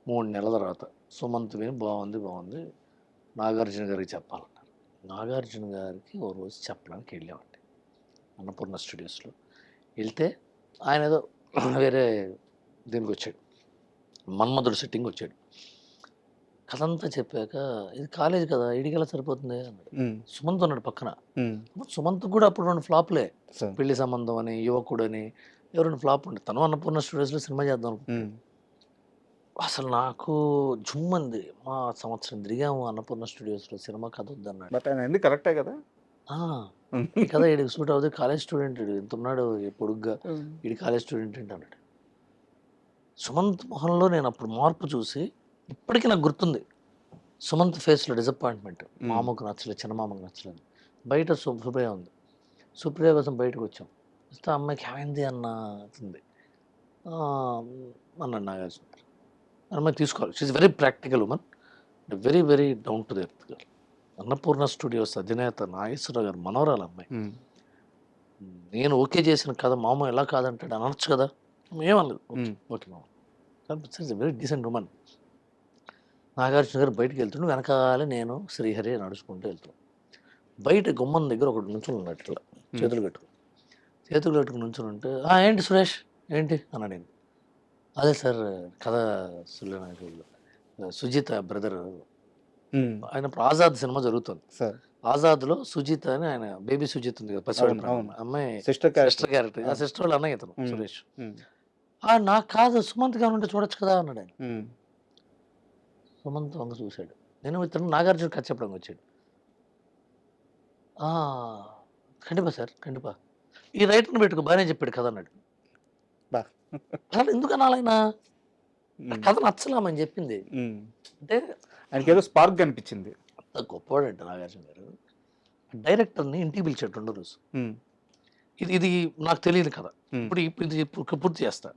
3 నెలల తర్వాత సుమంత్ విని బాగుంది నాగార్జున గారికి చెప్పాలన్నారు. నాగార్జున గారికి ఓ రోజు చెప్పడానికి వెళ్ళామండి అన్నపూర్ణ స్టూడియోస్లో. వెళ్తే ఆయన ఏదో వేరే దీనికి వచ్చాడు, మన్మధుడు సెట్టింగ్ వచ్చాడు. కథ అంతా చెప్పాక ఇది కాలేజ్ కదా, ఇడికెలా సరిపోతుంది అన్నాడు. సుమంత్ ఉన్నాడు పక్కన. సుమంత్ కూడా అప్పుడు 2 ఫ్లాప్లే, పెళ్లి సంబంధం అని, యువకుడు అని, ఎవరైనా ఫ్లాప్ ఉండే. తను అన్నపూర్ణ స్టూడియోస్లో సినిమా చేద్దాం అనుకుంటున్నాను. అసలు నాకు జుమ్మంది. మా సంవత్సరం తిరిగాము అన్నపూర్ణ స్టూడియోస్లో, సినిమా కథ వద్దన్నాడు. బట్ ఆయన అన్ని కరెక్టే కదా. కదా ఈడికి సూట్ అవుతుంది, కాలేజ్ స్టూడెంట్ ఎంత ఉన్నాడు పొడుగ్గా, ఈడి కాలేజ్ స్టూడెంట్ ఏంటి అన్నాడు. సుమంత్ మొహంలో నేను అప్పుడు మార్పు చూసి ఇప్పటికీ నాకు గుర్తుంది. సుమంత్ ఫేస్లో డిసప్పాయింట్మెంట్. మామకు నచ్చలేదు, చిన్న మామకు నచ్చలేదు. బయట సుప్రియ ఉంది. సుప్రియ కోసం బయటకు వచ్చాం. వస్తే అమ్మాయికి ఏమైంది అన్నది అన్నాడు నాగార్జున. అమ్మాయి తీసుకోవాలి. She's very practical women, very very down to the earth girl. Annapurna Studios అధినేత నాగేశ్వరరావు గారు మనవరాలు అమ్మాయి. నేను ఓకే చేసిన కథ మామ ఎలా కాదంటాడు అనొచ్చు కదా, ఏమనలేదు. ఓకే మామ, వెరీ డీసెంట్ ఉమెన్. నాగార్జున గారు బయటకు వెళ్తుండే, వెనకాలే నేను శ్రీహరి నడుచుకుంటూ వెళ్తాం. బయట గుమ్మం దగ్గర ఒకటి నుంచుని ఉన్నాడు, ఇట్లా చేతులు కట్టుకుని నుంచుని ఉంటే ఏంటి సురేష్ ఏంటి అన్నాడు. నేను అదే సార్ కథ సుజిత బ్రదర్, ఆయన ఇప్పుడు ఆజాద్ సినిమా జరుగుతుంది. ఆజాద్లో సుజిత అని, ఆయన బేబీ సుజిత ఉంది కదా, పసివాడి అమ్మాయి సిస్టర్ క్యారెక్టర్. ఆ సిస్టర్ వాళ్ళ అన్నయ్య ఇతను సురేష్. నాకు కాదు సుమంత్ గారు ఉంటే చూడొచ్చు కదా అన్నాడు ఆయన. సుమంత్ వంద చూశాడు. నేను ఇతను నాగార్జున కథ చెప్పడానికి వచ్చాడు. ఖండిపా సార్, ఖండిపా ఈ రైటర్ని పెట్టుకో, బాగానే చెప్పాడు కదా అన్నాడు. అసలు ఎందుకు అనాలైనా కథ నచ్చలామని చెప్పింది అంటే ఆయనకి ఏదో స్పార్క్ కనిపించింది. అంత గొప్పవాడంట నాగార్జున గారు. డైరెక్టర్ని ఇంటికి పిలిచాడు 2 రోజు. ఇది నాకు తెలియదు కదా, ఇది పూర్తి చేస్తా.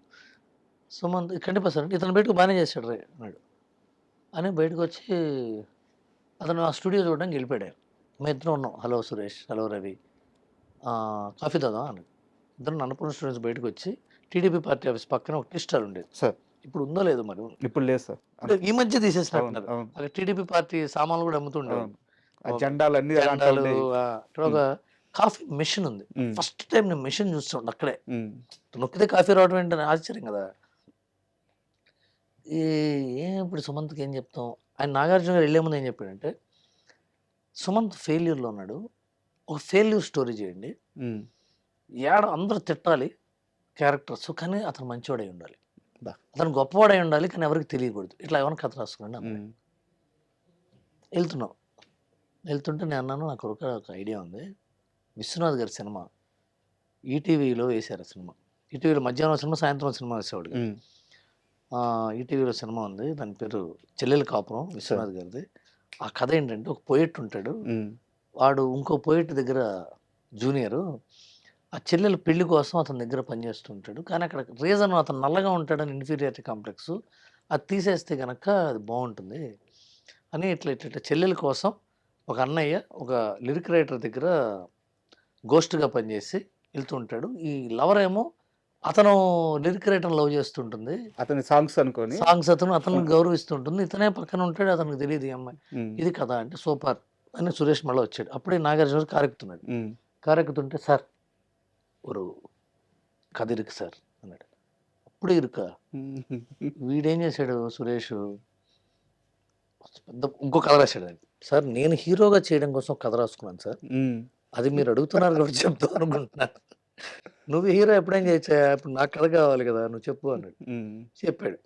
సుమంత్ ఖండిపా సార్ ఇతను బయటకు బాగానే చేశాడు రే అన్నాడు. అని బయటకు వచ్చి అతను ఆ స్టూడియో చూడడానికి వెళ్ళిపోయాడు. మేము ఇద్దరం ఉన్నాం. Hello Suresh, hello Ravi, coffee తాదా అని. ఇద్దరు అన్నపూర్ణ స్టూడియోస్ బయటకు వచ్చి టీడీపీ పార్టీ ఆఫీస్ పక్కన ఒక టీ స్టాల్ ఉండేది. సార్ ఇప్పుడు ఉందో లేదో మరి. ఇప్పుడు లేదు సార్. ఇప్పుడు ఈ మధ్య అవును తీసేసినట్టున్నారు. అవును అక్కడ టీడీపీ పార్టీ సామాన్లు కూడా అమ్ముతుండేవారు. అవును. ఆ జెండాలు అన్ని దాంట్లో జెండాలు, ఉండేవి. ఇక్కడ ఒక కాఫీ మెషిన్ ఉంది. ఉమ్, ఫస్ట్ టైం నేను మెషిన్ చూస్తుండే అక్కడే. ఉమ్, నొక్కితే కాఫీ రావడం ఏంటని ఆశ్చర్యం కదా. ఈ ఇప్పుడు సుమంత్కి ఏం చెప్తాం, ఆయన నాగార్జున గారు వెళ్ళే ముందు ఏం చెప్పాడంటే, సుమంత్ ఫెయిల్యూర్లో ఉన్నాడు, ఒక ఫెయిల్యూర్ స్టోరీ చేయండి, ఉమ్. అందరూ తిట్టాలి క్యారెక్టర్స్, కానీ అతను మంచివాడై ఉండాలి, బా. అతను గొప్పవాడై ఉండాలి, కానీ ఎవరికి తెలియకూడదు, ఇట్లా ఏమైనా కథ రాసుకోండి అన్నాడు. ఉమ్, వెళ్తుంటే నేను అన్నాను, నాకు ఒక ఐడియా ఉంది, విశ్వనాథ్ గారి సినిమా ఈటీవీలో వేశారు. సినిమా ఈటీవీలో మధ్యాహ్నం సినిమా, సాయంత్రం సినిమా వేసేవాడు. ఉమ్. ఈటీవీలో సినిమా ఉంది, దాని పేరు చెల్లెల కాపురం, విశ్వనాథ్ గారిది. ఆ కథ ఏంటంటే, ఒక పోయెట్ ఉంటాడు, ఉమ్, వాడు ఇంకో పోయెట్ దగ్గర జూనియరు, ఆ చెల్లెల పెళ్లి కోసం అతని దగ్గర పనిచేస్తుంటాడు, కానీ అక్కడ రీజన్ అతను నల్లగా ఉంటాడని ఇన్ఫీరియారిటీ కాంప్లెక్స్, అది తీసేస్తే కనుక అది బాగుంటుంది అని ఇట్లా ఇట్లా ఇట్లా చెల్లెల కోసం ఒక అన్నయ్య ఒక లిరిక్ రైటర్ దగ్గర గోస్ట్గా పనిచేసి వెళ్తూ ఉంటాడు. ఈ లవర్ ఏమో అతను లిరిక్ రైటర్ లవ్ చేస్తుంటుంది, అతని సాంగ్స్ అనుకొని. సాంగ్స్ అతను గౌరవిస్తుంటుంది, ఇతనే పక్కన ఉంటాడు, అతనికి తెలియదు ఈ అమ్మాయి. ఉమ్, ఇది కదా అంటే సూపర్ అని సురేష్ మళ్ళీ వచ్చాడు. అప్పుడే నాగార్జున కారెక్కుతున్నాడు. ఉమ్, కారెక్కుతుంటే, సార్ ஒரு కథ ఇరుకు సార్ అన్నాడు. అప్పుడు ఇరుక ఉమ్, వీడేం చేశాడు సురేష్, పెద్ద ఇంకో కథ రాశాడు. అది సార్ నేను హీరోగా చేయడం కోసం కథ రాసుకున్నాను సార్, ఉమ్. అది మీరు అడుగుతున్నారు కాబట్టి చెప్తాను అనుకుంటున్నాను, నువ్వు హీరో ఎప్పుడేం చేయొచ్చా, ఇప్పుడు నాకు కథ కావాలి కదా, నువ్వు చెప్పు అన్నాడు. ఉమ్, చెప్పాడు.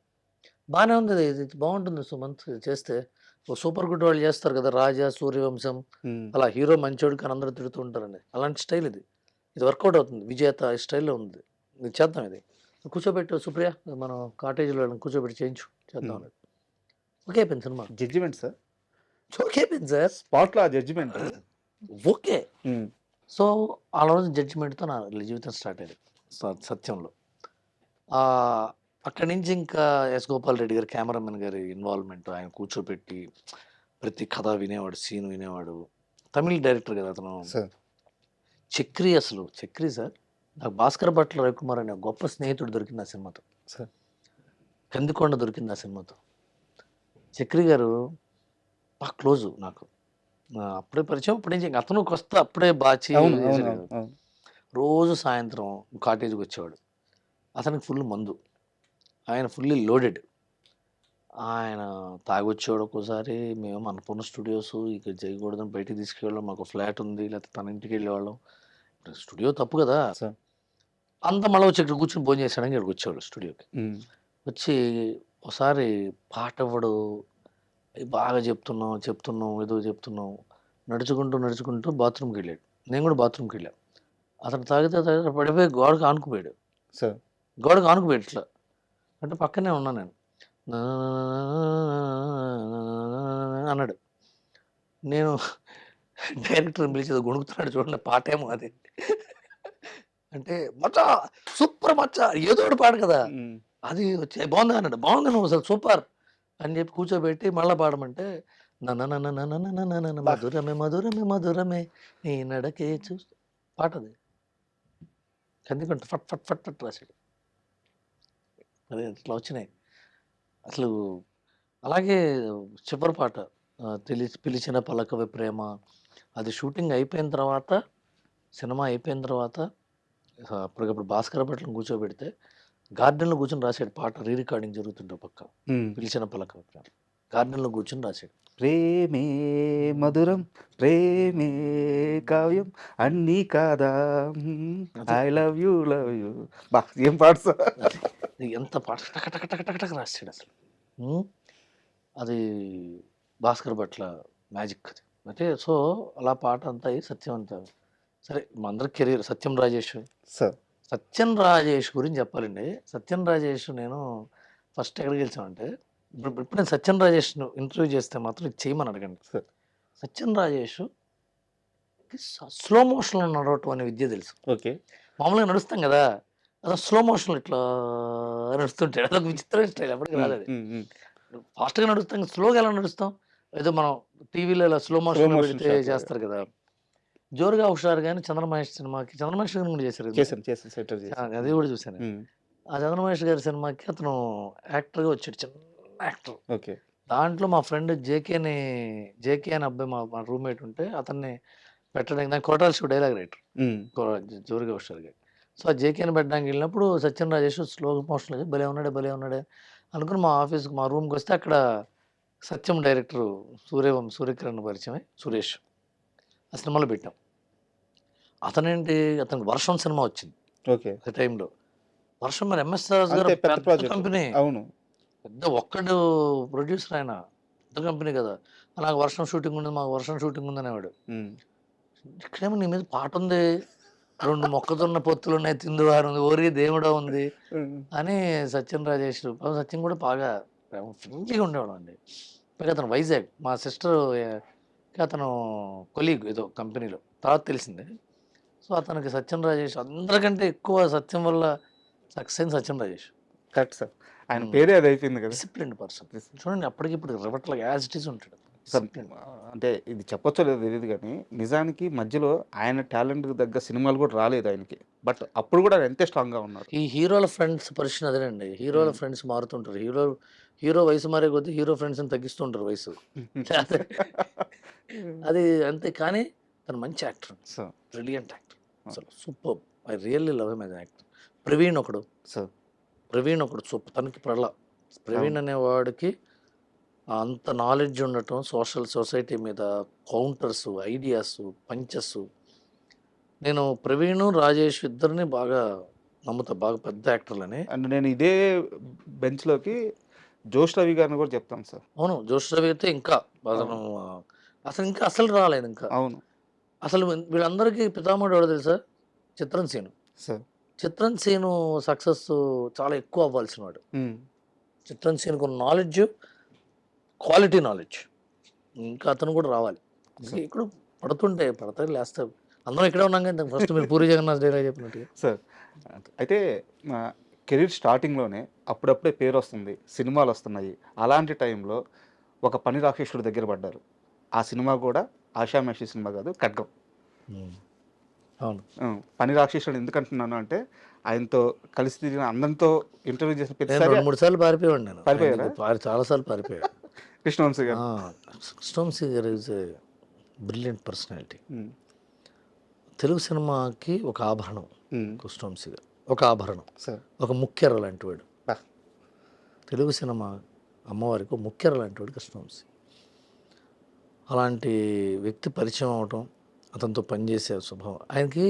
బాగానే ఉంది, ఇది బాగుంటుంది సుమంత్ చేస్తే, ఓ సూపర్ గుడ్ వాళ్ళు చేస్తారు కదా, రాజా, సూర్యవంశం, ఉమ్. అలా హీరో మంచోడు కానీ అందరూ తిడుతూ ఉంటారండి, అలాంటి స్టైల్ ఇది వర్కౌట్ అవుతుంది, విజేత ఈ స్టైల్లో ఉంది, ఇది చేద్దాం, ఇది కూర్చోబెట్టు సుప్రియ, మనం కాటేజీలో కూర్చోబెట్టి చేయించు, చేద్దాం అన్నాడు. ఓకే అయిపోయింది సినిమా, జడ్జిమెంట్ సార్, ఓకే అయిపోయింది సార్, స్పాట్లో ఆ జడ్జిమెంట్. ఓకే. ఉమ్, సో ఆ రోజు జడ్జిమెంట్తో నా జీవితం స్టార్ట్ అయ్యింది సత్యంలో. అక్కడి నుంచి ఇంకా ఎస్ గోపాల్ రెడ్డి గారు కెమెరామెన్ గారి ఇన్వాల్వ్మెంట్, ఆయన కూర్చోబెట్టి ప్రతి కథ వినేవాడు, సీన్ వినేవాడు. తమిళ డైరెక్టర్ కదా అతను, సార్. చక్రి, అసలు చక్రి సార్, నాకు భాస్కర్ భట్ల రవికుమార్ అనే గొప్ప స్నేహితుడు దొరికింది ఆ సినిమాతో, సార్. కందికొండ దొరికింది ఆ సినిమాతో. చక్రి గారు బాగా క్లోజు నాకు, అప్పుడే పరిచయం, అప్పుడే ఇంకా అతను వస్తే అప్పుడే బాచి అవును అవును అవును. రోజు సాయంత్రం కాటేజీకి వచ్చేవాడు. అతనికి ఫుల్ మందు, ఆయన ఫుల్లీ లోడెడ్, ఆయన తాగొచ్చేవాడు. ఒక్కోసారి మేము అన్నపూర్ణ స్టూడియోస్ ఇక్కడ చేయకూడదని బయటికి తీసుకెళ్ళాం, మాకు ఫ్లాట్ ఉంది, లేకపోతే తన ఇంటికి వెళ్ళేవాళ్ళం, స్టూడియో తప్పు కదా, సార్. అంతా మళ్ళీ వచ్చి ఇక్కడ కూర్చొని భోజనం చేసాడని ఇక్కడికి వచ్చేవాళ్ళు స్టూడియోకి. ఉమ్, వచ్చి ఒకసారి పాట ఇవ్వడు, బాగా చెప్తున్నాం ఏదో చెప్తున్నాం, నడుచుకుంటూ బాత్రూమ్కి వెళ్ళాడు, నేను కూడా బాత్రూమ్కి వెళ్ళాను. అతను తాగితే పడిపోయి గోడకు ఆనుకుపోయాడు, సార్. గోడకు ఆనుకుపోయాడు ఇట్లా, అంటే పక్కనే ఉన్నాను నేను, అన్నాడు. నేను డైరెక్టర్ని పిలిచేది, గొణుకుతున్నాడు చూడండి, పాట ఏమో అది అంటే, మచ్చా సూపర్ మచ్చా ఏదో ఒకటి పాడు కదా, ఉమ్, అది వచ్చి బాగుంది అన్నాడు. బాగుంది నువ్వు అసలు సూపర్ అని చెప్పి కూర్చోబెట్టి మళ్ళీ పాడమంటే, మధురమే మధురమే మధురమే నీ నడకే చూస్తూ పాట, అది కందికొంట ఫట్ ఫట్ ఫట్ ఫట్ రాశాడు. అదే ఇట్లా వచ్చినాయి అసలు. అలాగే చివరి పాట పిలిచిన పలకవే ప్రేమ, అది షూటింగ్ అయిపోయిన తర్వాత, సినిమా అయిపోయిన తర్వాత అప్పటికప్పుడు భాస్కర్ భట్లను కూర్చోబెడితే గార్డెన్లో కూర్చొని రాశాడు పాట, రీ రికార్డింగ్ జరుగుతుంటే పక్క, ఉమ్. పిలిచిన పలకవే ప్రేమ గార్డెన్లో కూర్చొని రాశాడు. ప్రేమే మధురం, ప్రేమే కావ్యం, అన్నీ కాదా, ఐ లవ్ యూ బా, ఏం పాడు సార్. అది ఎంత పాట టక టక టక టక టక రాశాడు అసలు. అది భాస్కర్ భట్ల మ్యాజిక్ అది. అంటే సో అలా పాట అంతా అయ్యి సత్యం అంతా సరే, మా అందరి కెరీర్ సత్యం రాజేష్. సార్. సత్యం రాజేష్ గురించి చెప్పాలండి. సత్యం రాజేష్ నేను ఫస్ట్ ఎక్కడికి గెలిచామంటే, ఇప్పుడు నేను సత్యం రాజేష్ ఇంటర్వ్యూ చేస్తే మాత్రం ఇది చేయమని అడగండి. సార్. సత్యం రాజేష్ స్లో మోషన్లో నడవటం అనే విద్య తెలుసు. ఓకే. మామూలుగా నడుస్తాం కదా, అసలు స్లో మోషన్లో ఇట్లా నడుస్తుంటాడు, అదొక విచిత్రమైన స్టైల్, అప్పటికి రాలేదు. ఫాస్ట్గా నడుస్తాం, స్లోగా ఎలా నడుస్తాం, ఏదో మనం టీవీలో ఇలా స్లో మోషన్ motion పెడితే shot లాగా. చేస్తారు కదా. జోరుగా హుషారు కానీ చంద్రమహేష్ సినిమాకి చంద్రమహేష్ గారు కూడా చేశారు కదా. చేశాను సెటర్ చేశాను. అది కూడా చూశాను. ఆ చంద్రమహేష్ గారి సినిమాకి అతను యాక్టర్గా వచ్చాడు, చిన్న యాక్టర్. ఓకే. దాంట్లో మా ఫ్రెండ్ జేకే అని అబ్బాయి మా రూమ్మేట్ ఉంటే అతన్ని పెట్టడానికి, దానికి కొట్టాల శివ డైలాగ్ రైటర్ జోరుగా హుషారుగా. సో ఆ జేకేని పెట్టడానికి వెళ్ళినప్పుడు సత్యన్ రాజేష్ స్లో మోషన్లో భలే ఉన్నాడే అనుకుని మా ఆఫీస్కి మా రూమ్కి వస్తే అక్కడ సత్యం డైరెక్టర్ సూర్యకిరణ్ పరిచయమే సురేష్. ఆ సినిమాలో పెట్టాం. అతనేంటి, అతనికి వర్షం సినిమా వచ్చింది ఓకే. ఆ టైంలో. వర్షం మరి ఎంఎస్ రాజు గారు అంతే, పెద్ద పెద్ద ప్రాజెక్ట్. కంపెనీ, అవును. పెద్ద ఒక్కడు ప్రొడ్యూసర్, ఆయన పెద్ద కంపెనీ కదా. నాకు వర్షం షూటింగ్ ఉంది, మాకు వర్షం షూటింగ్ ఉంది అనేవాడు. ఇక్కడేమో నీ మీద పాట ఉంది, 2 మొక్కజొన్న పొత్తులు ఉన్నాయి, తిందువారు ఉంది, ఓరి దేవుడా ఉంది అని సత్యన్ రాజేష్. సత్యం కూడా బాగా ఫ్రెండ్లీగా ఉండేవాడు అండి. పైగా అతను వైజాగ్, మా సిస్టర్ అతను కొలీగ్ ఏదో కంపెనీలో, తర్వాత తెలిసిందే. సో అతనికి సత్యన్ రాజేష్ అందరికంటే ఎక్కువ సత్యం వల్ల సక్సెస్ అయింది సత్యన్ రాజేష్. Correct sir. ఆయన పేరే అది అయిపోయింది కదా డిసిప్లిన్డ్ పర్సన్. చూడండి అప్పటికిప్పుడు రివర్ట్లా యాజ్ ఇట్ ఈస్ ఉంటాడు. సార్. అంటే ఇది చెప్పొచ్చో లేదో తెలియదు కానీ నిజానికి మధ్యలో ఆయన టాలెంట్కి తగ్గ సినిమాలు కూడా రాలేదు ఆయనకి. బట్ అప్పుడు కూడా ఆయన ఎంతే స్ట్రాంగ్గా ఉన్నారు. ఈ హీరోల ఫ్రెండ్స్ పరిస్థితి అదేనండి. హీరోల ఫ్రెండ్స్ మారుతుంటారు. హీరో వయసు మారే కొద్దీ హీరో ఫ్రెండ్స్ని తగ్గిస్తుంటారు వయసు. అది అంతే. కానీ తను మంచి యాక్టర్, సార్. బ్రిలియంట్ యాక్టర్, అసలు super. I really love him as actor. Praveen ఒకడు సూపర్. తనకి ప్రవీణ్ అనేవాడికి అంత నాలెడ్జ్ ఉండటం, సొసైటీ మీద కౌంటర్స్, ఐడియాస్, పంచెస్. నేను ప్రవీణ్, రాజేష్ ఇద్దరిని బాగా నమ్ముతా, బాగా పెద్ద యాక్టర్లని. అండ్ నేను ఇదే బెంచ్లోకి జోష్ రవి గారిని కూడా చెప్తాను సార్. అవును, జోష్ రవి అయితే ఇంకా అసలు రాలేదు ఇంకా. అవును. అసలు వీళ్ళందరికీ పితామహుడు ఎవడో తెలుసా? చిత్రం సీను. సార్. చిత్రం సీను సక్సెస్ చాలా ఎక్కువ అవ్వాల్సిన వాడు. చిత్రం సీనుకు నాలెడ్జ్, క్వాలిటీ నాలెడ్జ్, ఇంకా అతను కూడా రావాలి. ఇక్కడ పడతాయి లేస్తాయి. అందరం ఇక్కడే ఉన్నాం కదా. ఫస్ట్ మీరు పూరి జగన్నాథ్ డైలాగ్ చెప్పినట్టుగా. సార్, అయితే మా కెరీర్ స్టార్టింగ్లోనే అప్పుడప్పుడే పేరు వస్తుంది, సినిమాలు వస్తున్నాయి. అలాంటి టైంలో ఒక పని రాక్షసుడి దగ్గర పడ్డారు. ఆ సినిమా కూడా ఆషామాషి సినిమా కాదు, ఖడ్గం. అవును. పని రాక్షసుడు ఎందుకంటున్నాను అంటే ఆయనతో కలిసి తిరిగిన అందరితో ఇంటర్వ్యూ చేసిన ప్రతిసారి 2-3 సార్లు పారిపోయాడు. నేను పారిపోయారా? చాలాసార్లు పారిపోయాడు. కృష్ణవంశీ గారు. కృష్ణవంశీ గారు is a brilliant personality. Telugu సినిమాకి ఒక ఆభరణం కృష్ణవంశీ గారు, ఒక ఆభరణం, ఒక ముఖ్యర లాంటి వాడు. తెలుగు సినిమా అమ్మవారికి ఒక ముఖ్యర లాంటి వాడు కృష్ణవంశీ. అలాంటి వ్యక్తి పరిచయం అవటం, అతనితో పనిచేసే స్వభావం ఆయనకి.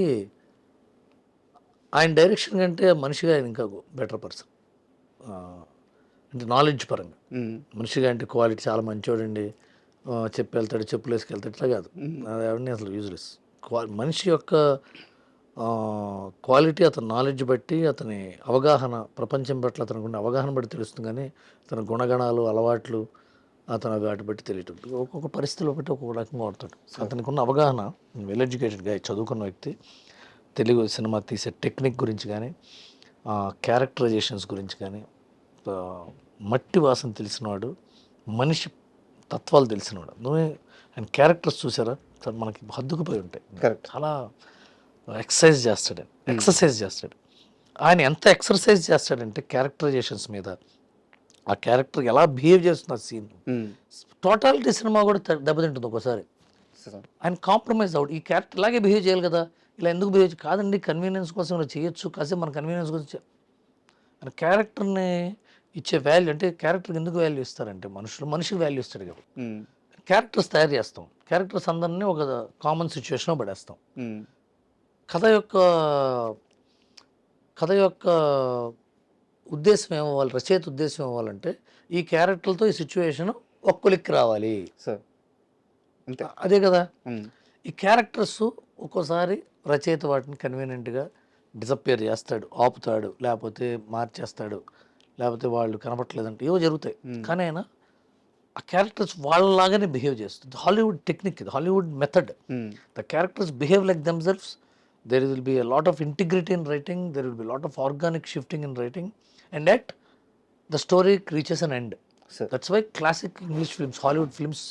ఆయన డైరెక్షన్ కంటే మనిషిగా ఆయన ఇంకా బెటర్ పర్సన్. అంటే నాలెడ్జ్ పరంగా మనిషిగా అంటే క్వాలిటీ చాలా మంచివాడండి. చెప్పి వెళ్తాడు, చెప్పులు వేసుకెళ్తాడు, ఇట్లా కాదు. అవన్నీ అసలు యూజ్లెస్. మనిషి యొక్క క్వాలిటీ, అతని నాలెడ్జ్ బట్టి, అతని అవగాహన, ప్రపంచం పట్ల అతనికి ఉన్న అవగాహన బట్టి తెలుస్తుంది. కానీ అతని గుణగణాలు, అలవాట్లు అతను వాటి బట్టి తెలియటం. ఒక్కొక్క పరిస్థితులు బట్టి ఒక్కొక్క రకంగా వాడతాడు. అతనికి ఉన్న అవగాహన, వెల్ ఎడ్యుకేటెడ్గా చదువుకున్న వ్యక్తి, తెలుగు సినిమా తీసే టెక్నిక్ గురించి కానీ, క్యారెక్టరైజేషన్స్ గురించి కానీ, మట్టి వాసన తెలిసినవాడు, మనిషి తత్వాలు తెలిసినవాడు. ఆయన క్యారెక్టర్స్ చూసారా సార్, మనకి హద్దుకుపోయి ఉంటాయి. చాలా ఎక్సర్సైజ్ చేస్తాడు. ఆయన ఎంత ఎక్సర్సైజ్ చేస్తాడంటే క్యారెక్టరైజేషన్స్ మీద, ఆ క్యారెక్టర్ ఎలా బిహేవ్ చేస్తున్న సీన్, టోటాలిటీ సినిమా కూడా దెబ్బతింటుంది ఒక్కోసారి. ఆయన కాంప్రమైజ్ అవుట్, ఈ క్యారెక్టర్ ఇలాగే బిహేవ్ చేయాలి కదా, ఇలా ఎందుకు బిహేవ్ కాదండి, కన్వీనియన్స్ కోసం ఇలా చేయొచ్చు, కాసేపు మన కన్వీనియన్స్ కోసం. ఆయన క్యారెక్టర్ని ఇచ్చే వాల్యూ, అంటే క్యారెక్టర్కి ఎందుకు వాల్యూ ఇస్తారంటే మనిషికి వాల్యూ ఇస్తాడు కదా. క్యారెక్టర్స్ తయారు చేస్తాం, క్యారెక్టర్స్ అందరినీ ఒక కామన్ సిచ్యువేషన్లో పడేస్తాం. కథ యొక్క ఉద్దేశం ఏమవ్వాలి, రచయిత ఉద్దేశం ఏమవ్వాలంటే ఈ క్యారెక్టర్లతో ఈ సిచ్యువేషన్ ఒక్కొలిక్కి రావాలి సార్, అదే కదా. ఈ క్యారెక్టర్స్ ఒక్కోసారి రచయిత వాటిని కన్వీనియంట్గా డిసప్పేర్ చేస్తాడు, ఆపుతాడు, లేకపోతే మార్చేస్తాడు, లేకపోతే వాళ్ళు కనపట్లేదంటే ఏవో జరుగుతాయి. కానీ ఆయన ఆ క్యారెక్టర్స్ వాళ్ళలాగానే బిహేవ్ చేస్తుంది. హాలీవుడ్ టెక్నిక్ ఇది, Hollywood method. The characters behave like themselves. There will be a lot of integrity in writing, there will be a lot of organic shifting in writing, and yet the story reaches an end. That's why classic English films, Hollywood films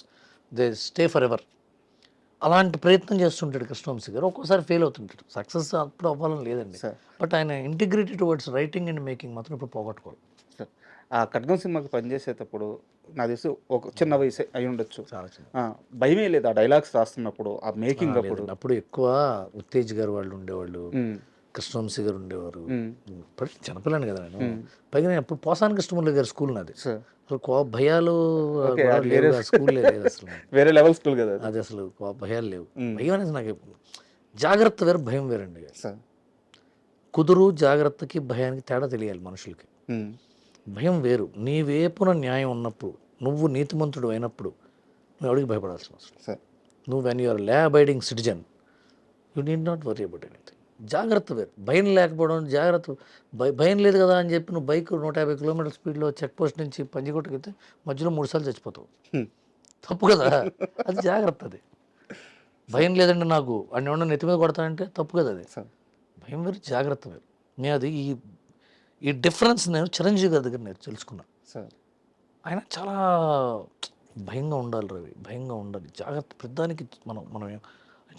they stay for ever. అలాంటి ప్రయత్నం చేస్తుంటాడు కృష్ణవంశీ గారు. ఒక్కోసారి ఫెయిల్ అవుతుంటాడు. సక్సెస్ అప్పుడు అవ్వాలని లేదండి. సార్ బట్ ఆయన integrity towards writing and making మాత్రం ఇప్పుడు పోగొట్టుకోవాలి. సార్ ఆ ఖడ్గం సినిమాకి పనిచేసేటప్పుడు నాకు తెలిసి ఒక చిన్న వయసు అయి ఉండొచ్చు. చాలా చిన్న భయమే లేదు ఆ డైలాగ్స్ రాస్తున్నప్పుడు, ఆ మేకింగ్ అప్పుడు. లేదండి. అప్పుడు ఎక్కువ ఉత్తేజ్ గారు వాళ్ళు ఉండేవాళ్ళు, ఉమ్, కృష్ణవంశీ గారు ఉండేవారు. ఉమ్, ఇప్పుడు చిన్నపిల్లని కదా నేను. పైగా నేను అప్పుడు పోసాని కృష్ణమురళి గారి స్కూల్ నాది. సార్ అసలు భయాలు ఓకే, కూడా అది లేవు. వేరే ఆ స్కూల్ లేదు అసలు. వేరే లెవెల్ స్కూల్ కదా అది. అది అసలు భయాలు లేవు. భయం అనేది నాకు జాగ్రత్త వేరు, భయం వేరండి. సార్ కుదురు జాగ్రత్తకి భయానికి తేడా తెలియాలి మనుషులకి. ఉమ్, భయం వేరు. నీ వేపున న్యాయం ఉన్నప్పుడు, నువ్వు నీతిమంతుడు అయినప్పుడు నువ్వు ఎవరికి భయపడాల్సిన అవసరం. సార్ నువ్వు when you're law abiding citizen you need not worry about anything. జాగ్రత్త వేరు. భయం లేకపోవడం జాగ్రత్త. భయం లేదు కదా అని చెప్పి నువ్వు బైక్ 150 కిలోమీటర్ స్పీడ్లో చెక్ పోస్ట్ నుంచి పంజికొట్టుకెళ్తే మధ్యలో 3 సార్లు చచ్చిపోతావు. తప్పు కదా, అది జాగ్రత్త. అది భయం లేదండి నాకు అని ఏమన్నా నెత్తి మీద కొడతానంటే తప్పు కదా అది. సార్ భయం వేరు, జాగ్రత్త వేరు. నేను అది ఈ డిఫరెన్స్ నేను చిరంజీవి గారి దగ్గర నేను తెలుసుకున్నా. సార్ ఆయన చాలా భయంగా ఉండాలి రవి, భయంగా ఉండాలి, జాగ్రత్త. పెద్దానికి మనం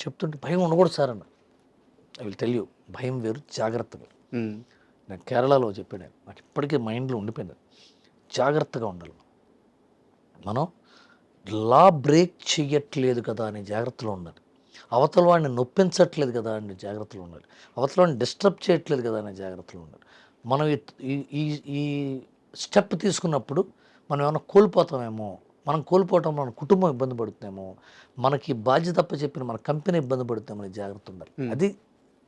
చెప్తుంటే భయం ఉండకూడదు సార్ అన్న. ఐ విల్ టెల్ యూ, భయం వేరు, జాగ్రత్త వేరు. ఉమ్, నేను కేరళలో చెప్పాను, నాకు ఇప్పటికీ మైండ్లో ఉండిపోయింది. జాగ్రత్తగా ఉండాలి. మనం లా బ్రేక్ చెయ్యట్లేదు కదా అనే జాగ్రత్తలో ఉండాలి. అవతల వాడిని నొప్పించట్లేదు కదా అనే జాగ్రత్తలో ఉండాలి. అవతల వాడిని డిస్టర్బ్ చేయట్లేదు కదా అనే జాగ్రత్తలో ఉండాలి. మనం ఈ స్టెప్ తీసుకున్నప్పుడు మనం ఏమైనా కోల్పోతామేమో, మనం కోల్పోవటం మన కుటుంబం ఇబ్బంది పడుతుందేమో, మనకి బాధ్యత తప్ప చెప్పిన మన కంపెనీ ఇబ్బంది పడుతుందేమో జాగ్రత్త ఉండాలి. అది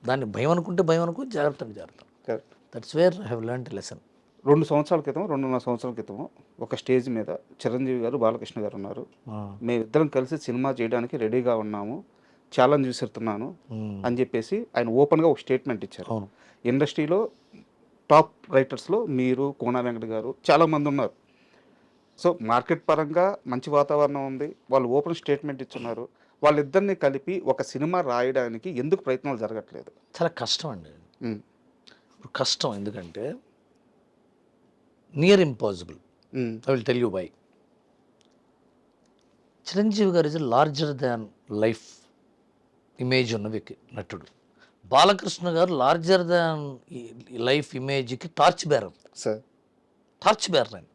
దాన్ని భయం అనుకుంటే భయం అనుకో, జాగ్రత్త అంటే జాగ్రత్త. Correct. That's where I have learned lesson. 2 సంవత్సరాల క్రితం 2.5 సంవత్సరాల క్రితం ఒక స్టేజ్ మీద చిరంజీవి గారు, బాలకృష్ణ గారు ఉన్నారు. మేమిద్దరం కలిసి సినిమా చేయడానికి రెడీగా ఉన్నాము, ఛాలెంజ్ విసురుతున్నాను అని చెప్పేసి ఆయన ఓపెన్గా ఒక స్టేట్మెంట్ ఇచ్చారు. అవును. ఇండస్ట్రీలో టాప్ రైటర్స్లో మీరు, కోన వెంకట గారు చాలామంది ఉన్నారు. సో మార్కెట్ పరంగా మంచి వాతావరణం ఉంది. వాళ్ళు ఓపెన్ స్టేట్మెంట్ ఇచ్చున్నారు. వాళ్ళిద్దరిని కలిపి ఒక సినిమా రాయడానికి ఎందుకు ప్రయత్నాలు జరగట్లేదు? చాలా కష్టం అండి. ఉమ్, ఇప్పుడు కష్టం ఎందుకంటే near impossible. Um, I will tell you why. Chiranjeevi గారు is larger than life image ఉన్న వ్యక్తి, నటుడు. బాలకృష్ణ గారు లార్జర్ దాన్ లైఫ్ ఇమేజ్కి torch bearer. Sir torch bearer ఆయన.